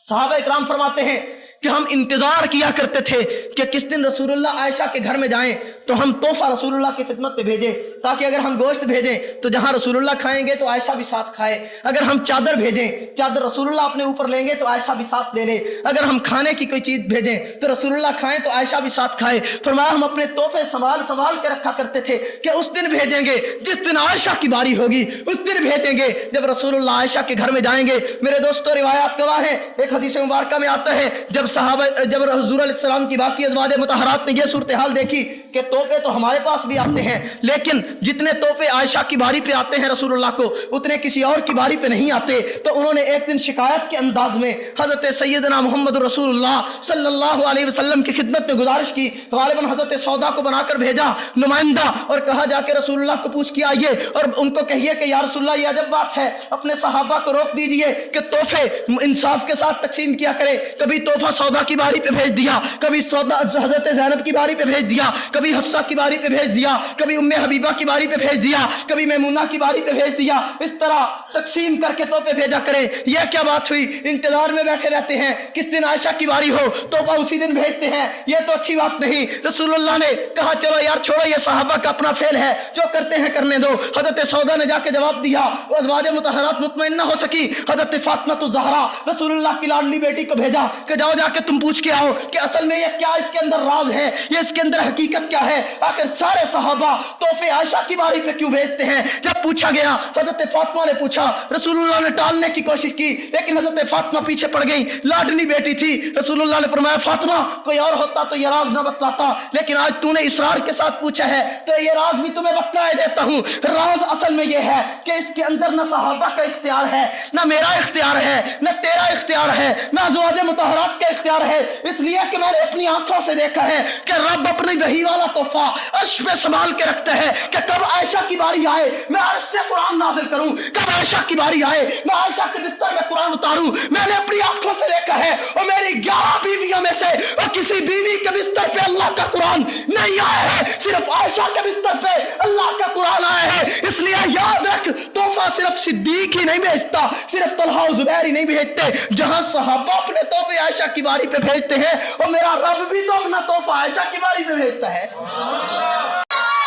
सहाबा इकराम फरमाते हैं कि हम इंतजार किया करते थे कि किस दिन रसूलुल्लाह आयशा के घर में जाएं तो हम तोहफा रसूलुल्लाह की खिदमत में भेजें, ताकि अगर हम गोश्त भेजें तो जहां रसूलुल्लाह खाएंगे तो आयशा भी साथ खाए, अगर हम चादर भेजें, चादर रसूलुल्लाह अपने ऊपर लेंगे तो आयशा भी साथ ले ले, अगर हम खाने की कोई चीज भेजें तो रसूलुल्लाह खाएं तो आयशा भी साथ खाए। फरमाया हम अपने तोहफे संभाल संभाल के रखा करते थे कि उस दिन भेजेंगे जिस दिन आयशा की बारी होगी, उस दिन भेजेंगे जब रसूलुल्लाह आयशा के घर में जाएंगे। मेरे दोस्तों, रिवायात गवाह है, एक हदीस मुबारक में आता है जब हुजूर अलैहिस्सलाम की बाकी अज़वाज मुतहरात ने यह सूरत हाल देखी कि तोहफे तो हमारे पास भी आते हैं, लेकिन जितने तोहफे आयशा की बारी पे आते हैं रसूलुल्लाह को, उतने किसी और की बारी पे नहीं आते। तो उन्होंने एक दिन शिकायत के अंदाज में हजरत सैयदना मोहम्मद रसूलुल्लाह सल्लल्लाहु अलैहि वसल्लम की खिदमत में गुजारिश की। गालिबन हजरत सौदा को बनाकर भेजा नुमाइंदा, और कहा जाके रसूलुल्लाह को पूछ के आइए और उनको कहिए कि या रसूलुल्लाह ये अजब बात है, अपने सहाबा को रोक दीजिए कि तोहफे इंसाफ के साथ तकसीम किया करे। कभी तोहफा सौदा की बारी पे भेज दिया, कभी सौदा हजरत ज़ैनब की बारी पे भेज दिया, कभी हफ्सा की बारी पे भेज दिया, कभी उम्मे हबीबा की बारी पे भेज दिया, कभी मैमूना की बारी पे भेज दिया। इस तरह तकसीम करके तोहफे भेजा करें। यह क्या बात हुई? इंतजार में बैठे रहते हैं किस दिन आयशा की बारी हो, तोहफा उसी दिन भेजते हैं। यह तो अच्छी बात नहीं। रसूलुल्लाह ने कहा चलो यार छोड़ो, ये सहाबा का अपना फेल है, जो करते हैं करने दो। हजरत सौदा ने जाके जवाब दिया, अज़वाज मुतहरात मुतमइन्ना हो सकी। हजरत फातिमा तो ज़हरा रसूलुल्लाह की लाडली बेटी को भेजा कि जाओ जाके तुम पूछ के आओ कि असल में ये क्या इसके अंदर राज है, ये इसके अंदर हकीकत क्या है, आखिर सारे सहाबा तोहफे आयशा की बारी पे क्यों भेजते हैं। जब पूछा गया, हजरत फातिमा ने पूछा, रसूलुल्लाह ने टालने की कोशिश की, लेकिन हजरत फातिमा पीछे पड़ गई, लाडली बेटी थी। रसूलुल्लाह ने फरमाया फातिमा कोई और होता तो ये राज न बतलाता, लेकिन आज तूने इसरार के साथ पूछा है तो ये राज भी तुम्हें बतलाए देता हूं। राज असल में ये है कि इसके अंदर न सहाबा का इख्तियार है, न मेरा इख्तियार है, न तेरा इख्तियार है, न अज़वाज मुतहरात का इख्तियार है। इसलिए कि मैंने अपनी आंखों से देखा है कि रब अपनी वही वाला तोहफा अर्श पे संभाल के रखता है कि कब आयशा की बारी आए मैं अर्श से कुरान नाजिल करूं, कब आयशा की बारी आए मैं आयशा के बिस्तर में कुरान उतारूं। मैंने अपनी आंखों से देखा है, और मेरी 11 बीवियों में से और किसी बीवी के बिस्तर पे अल्लाह का कुरान नहीं आया है, सिर्फ आयशा के बिस्तर पे अल्लाह का कुरान आया है। इसलिए याद रख, तोहफा सिर्फ सिद्दीक ही नहीं भेजता, सिर्फ तलहा और जुबैर ही नहीं भेजते। जहां सहाबा अपने तोहफे आयशा की बारी पे भेजते हैं, और मेरा रब भी तो अपना तोहफा आयशा की बारी पे भेजता है।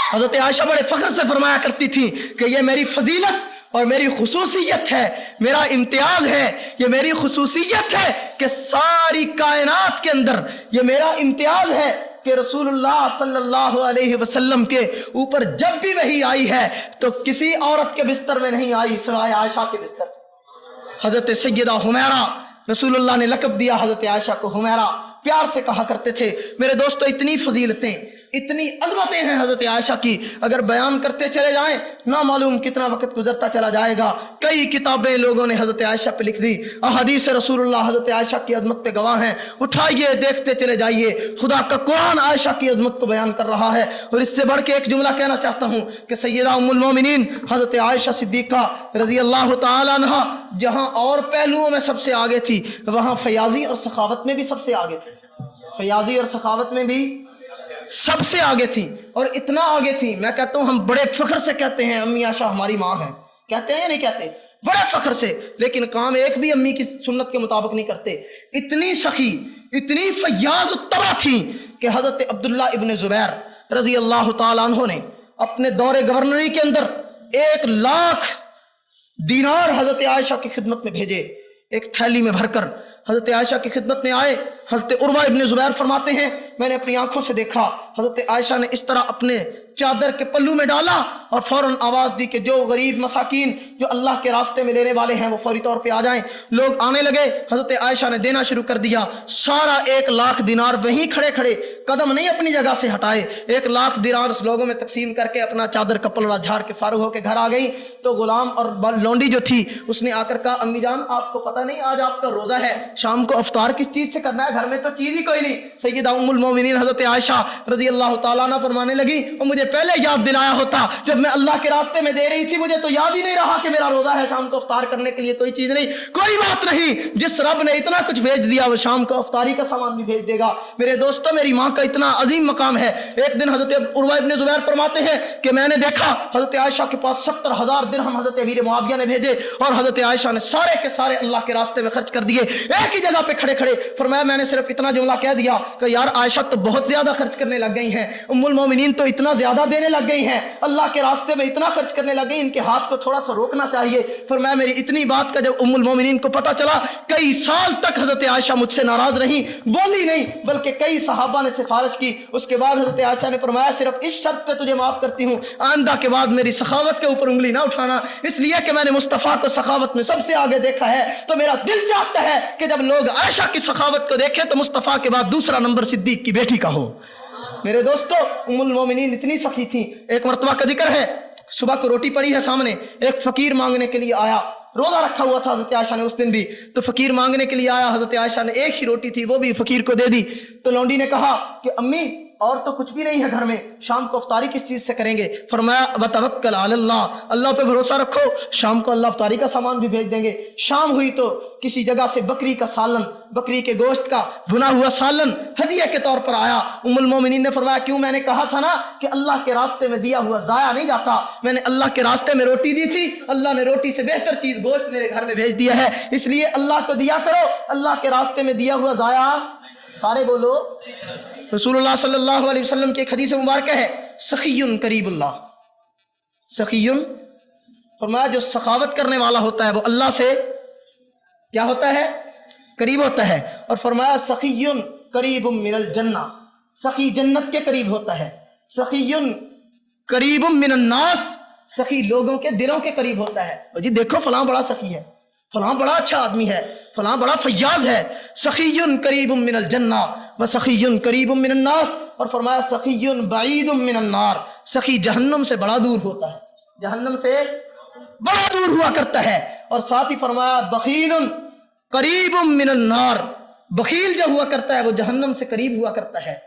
हजरत आयशा बड़े फख्र से फरमाया करती थी कि ये मेरी फजीलत और मेरी खुसूसियत है, मेरा इम्तियाज है, ये मेरी खुसूसियत है कि सारी कायनात के अंदर ये मेरा इम्तियाज है कि रसूलुल्लाह सल्लल्लाहु अलैहि वसल्लम के ऊपर जब भी वही आई है तो किसी औरत के बिस्तर में नहीं आई सिवाय आयशा के बिस्तर। हजरत सैयदा हुमैरा, रसूलुल्लाह ने लक़ब दिया हजरत आयशा को हुमैरा, प्यार से कहा करते थे। मेरे दोस्तों, इतनी फजीलतें, इतनी अजमतें हैं हजरत आयशा की, अगर बयान करते चले जाएं ना मालूम कितना वक्त गुजरता चला जाएगा। कई किताबें लोगों ने हजरत आयशा पे लिख दी, अहादीस रसूलुल्लाह हजरत आयशा की अजमत पे गवाह हैं। उठाइए, देखते चले जाइए, खुदा का कुरान आयशा की अजमत को बयान कर रहा है। और इससे बढ़ के एक जुमला कहना चाहता हूँ कि सैयदा उम्मुल मोमिनीन हजरत आयशा सिद्दीक़ा रज़ी अल्लाह तआला अन्हा जहाँ और पहलुओं में सबसे आगे थी, वहाँ फयाजी और सखावत में भी सबसे आगे थी। फयाजी और सखावत में भी सबसे आगे थी, और इतना आगे थी, मैं कहता हूं हम बड़े फख्र से कहते हैं अम्मी आयशा हमारी माँ है, कहते हैं या नहीं कहते, बड़े फख्र से, लेकिन काम एक भी अम्मी की सुन्नत के मुताबिक नहीं करते। इतनी सखी, इतनी फयाज तबा थी कि हजरत अब्दुल्ला इब्न जुबैर रजी अल्लाह तआला अन्हु ने अपने दौरे गवर्नरी के अंदर 1 लाख दीनार हजरत आयशा की खिदमत में भेजे, एक थैली में भरकर हजरत आयशा की खिदमत में आए। हजरत उर्वा इब्न जुबैर फरमाते हैं मैंने अपनी आंखों से देखा हजरत आयशा ने इस तरह अपने चादर के पल्लू में डाला और फौरन आवाज दी कि जो गरीब मसाकीन जो अल्लाह के रास्ते में लेने वाले हैं वो फौरी तौर पे आ जाएं। लोग आने लगे, हजरत आयशा ने देना शुरू कर दिया। सारा 1 लाख दिनार वहीं खड़े खड़े, कदम नहीं अपनी जगह से हटाए, 1 लाख दिनार उस लोगों में तकसीम करके अपना चादर का पलड़ा झाड़ के फारूक होकर घर आ गई। तो गुलाम और लौंडी जो थी उसने आकर कहा अम्मी जान आपको पता नहीं आज आपका रोजा है, शाम को अफ्तार किस चीज से करना है, घर में तो चीज ही कोई नहीं। सैयदा उम्मुल मोमिनीन हजरत आयशा रजी अल्लाह ताला अन्हा फरमाने लगी, और मुझे पहले याद दिलाया होता जब मैं अल्लाह के रास्ते में दे रही थी, मुझे तो याद ही नहीं रहा कि मेरा रोजा है, शाम को इफ्तार करने के लिए कोई चीज नहीं। कोई बात नहीं, जिस रब ने इतना कुछ भेज दिया वो शाम को इफ्तारी का सामान भी भेज देगा। मेरे दोस्तों, मेरी माँ का इतना अजीम मकाम है। एक दिन हजरत उर्वा इब्न जुबैर फरमाते हैं कि मैंने देखा हजरत आयशा के पास 70,000 दिरहम हजरत अमीर मुआविया ने भेजे, और हजरत आयशा ने सारे के सारे अल्लाह के रास्ते में खर्च कर दिए, एक ही जगह पे खड़े खड़े। फरमाया मैंने सिर्फ इतना जुमला कह दिया कि यार आयशा तो बहुत ज्यादा खर्च करने लग गई हैं, उम्मुल मोमिनीन तो इतना ज्यादा देने लग गई हैं, अल्लाह के रास्ते में इतना खर्च करने लग गई, इनके हाथ को थोड़ा सा रोकना चाहिए। फरमाया मेरी इतनी बात का जब उम्मुल मोमिनीन को पता चला, कई साल तक हजरत आयशा मुझसे नाराज रही, बोली नहीं, बल्कि कई सहाबा ने सिफारिश की। उसके बाद हजरत आयशा ने फरमाया सिर्फ इस शर्त पे तुझे माफ करती हूँ, आइंदा के बाद मेरी सखावत के ऊपर उंगली ना उठाना, इसलिए कि मैंने मुस्तफा को सखावत में सबसे आगे देखा है, तो मेरा दिल चाहता है कि जब लोग आयशा की सखावत को देखें तो मुस्तफा के बाद दूसरा नंबर सिद्दीक की बेटी का हो। मेरे दोस्तों, उम्मुल मोमिनीन इतनी सखी थी। एक मर्तबा का जिक्र है, सुबह को रोटी पड़ी है सामने, एक फकीर मांगने के लिए आया, रोजा रखा हुआ था हजरत आयशा ने उस दिन भी, तो फकीर मांगने के लिए आया, हजरत आयशा ने एक ही रोटी थी वो भी फकीर को दे दी। तो लौंडी ने कहा कि अम्मी और तो कुछ भी नहीं है घर में, शाम को इफ्तारी किस चीज से करेंगे? फरमाया वतवक्कल अलल्लाह, अल्लाह पे भरोसा रखो, शाम को अल्लाह इफ्तारी का सामान भी भेज देंगे। शाम हुई तो किसी जगह से बकरी का सालन, बकरी के गोश्त का भुना हुआ सालन हदिया के तौर पर आया। उम्मुल मोमिनीन ने फरमाया क्यों, मैंने कहा था ना कि अल्लाह के रास्ते में दिया हुआ जाया नहीं जाता, मैंने अल्लाह के रास्ते में रोटी दी थी, अल्लाह ने रोटी से बेहतर चीज गोश्त मेरे घर में भेज दिया है, इसलिए अल्लाह को दिया करो, अल्लाह के रास्ते में दिया हुआ जाया, सारे बोलो। रसूलुल्लाह सल्लल्लाहु अलैहि वसल्लम की एक हदीस मुबारक है, सखीयुन करीबुल्लाह, सखीयुन फरमाया जो सखावत करने वाला होता है वो अल्लाह से क्या होता है, करीब होता है। और फरमाया सखीयुन करीबुम मिनल जन्ना, सखी जन्नत के करीब होता है। सखीयुन करीबुम मिनन नास, सखी लोगों के दिलों के करीब होता है। जी देखो फलां बड़ा सखी है, फलां बड़ा अच्छा आदमी है, फलां बड़ा फैयाज है। सखीयुन करीबुम मिनल जन्ना व सखीयुन करीबुम मिनन नास, और फरमाया सखीयुन बईदुम मिनन नार, सखी जहन्नम से बड़ा दूर होता है, जहन्नम से बड़ा दूर हुआ करता है। और साथ ही फरमाया बखीलुन करीबुम मिनन नार, बखील जो हुआ करता है वो जहन्नम से करीब हुआ करता है।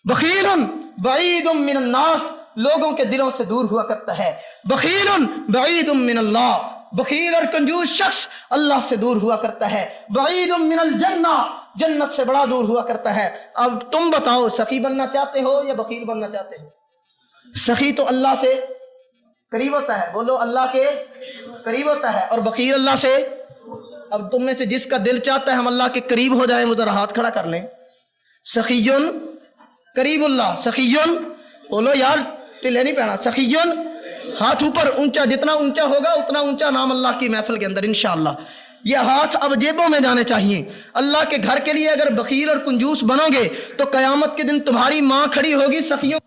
बखीलुन बईदुम मिनन नास, लोगों के दिलों से दूर हुआ करता है। बखीलुन बईदुम मिनल्लाह, बखील और कंजूस शख्स अल्लाह से दूर हुआ करता है। बईदुम मिनल जन्ना, जन्नत से बड़ा दूर हुआ करता है। अब तुम बताओ सखी बनना चाहते हो या बखील बनना चाहते हो? सखी तो अल्लाह से करीब होता है, बोलो अल्लाह के करीब होता है, और बखील अल्लाह से। अब तुम में से जिसका दिल चाहता है हम अल्लाह के करीब हो जाएं, वो जरा हाथ खड़ा कर लें। सखीयुन करीबुल्लाह, सखीयुन बोलो यार, टिले नहीं पहना, सखीयुन हाथ ऊपर ऊंचा, जितना ऊंचा होगा उतना ऊंचा नाम अल्लाह की महफिल के अंदर इंशाअल्लाह। ये हाथ अब जेबों में जाने चाहिए। अल्लाह के घर के लिए अगर बखील और कंजूस बनोगे तो कयामत के दिन तुम्हारी माँ खड़ी होगी सखियों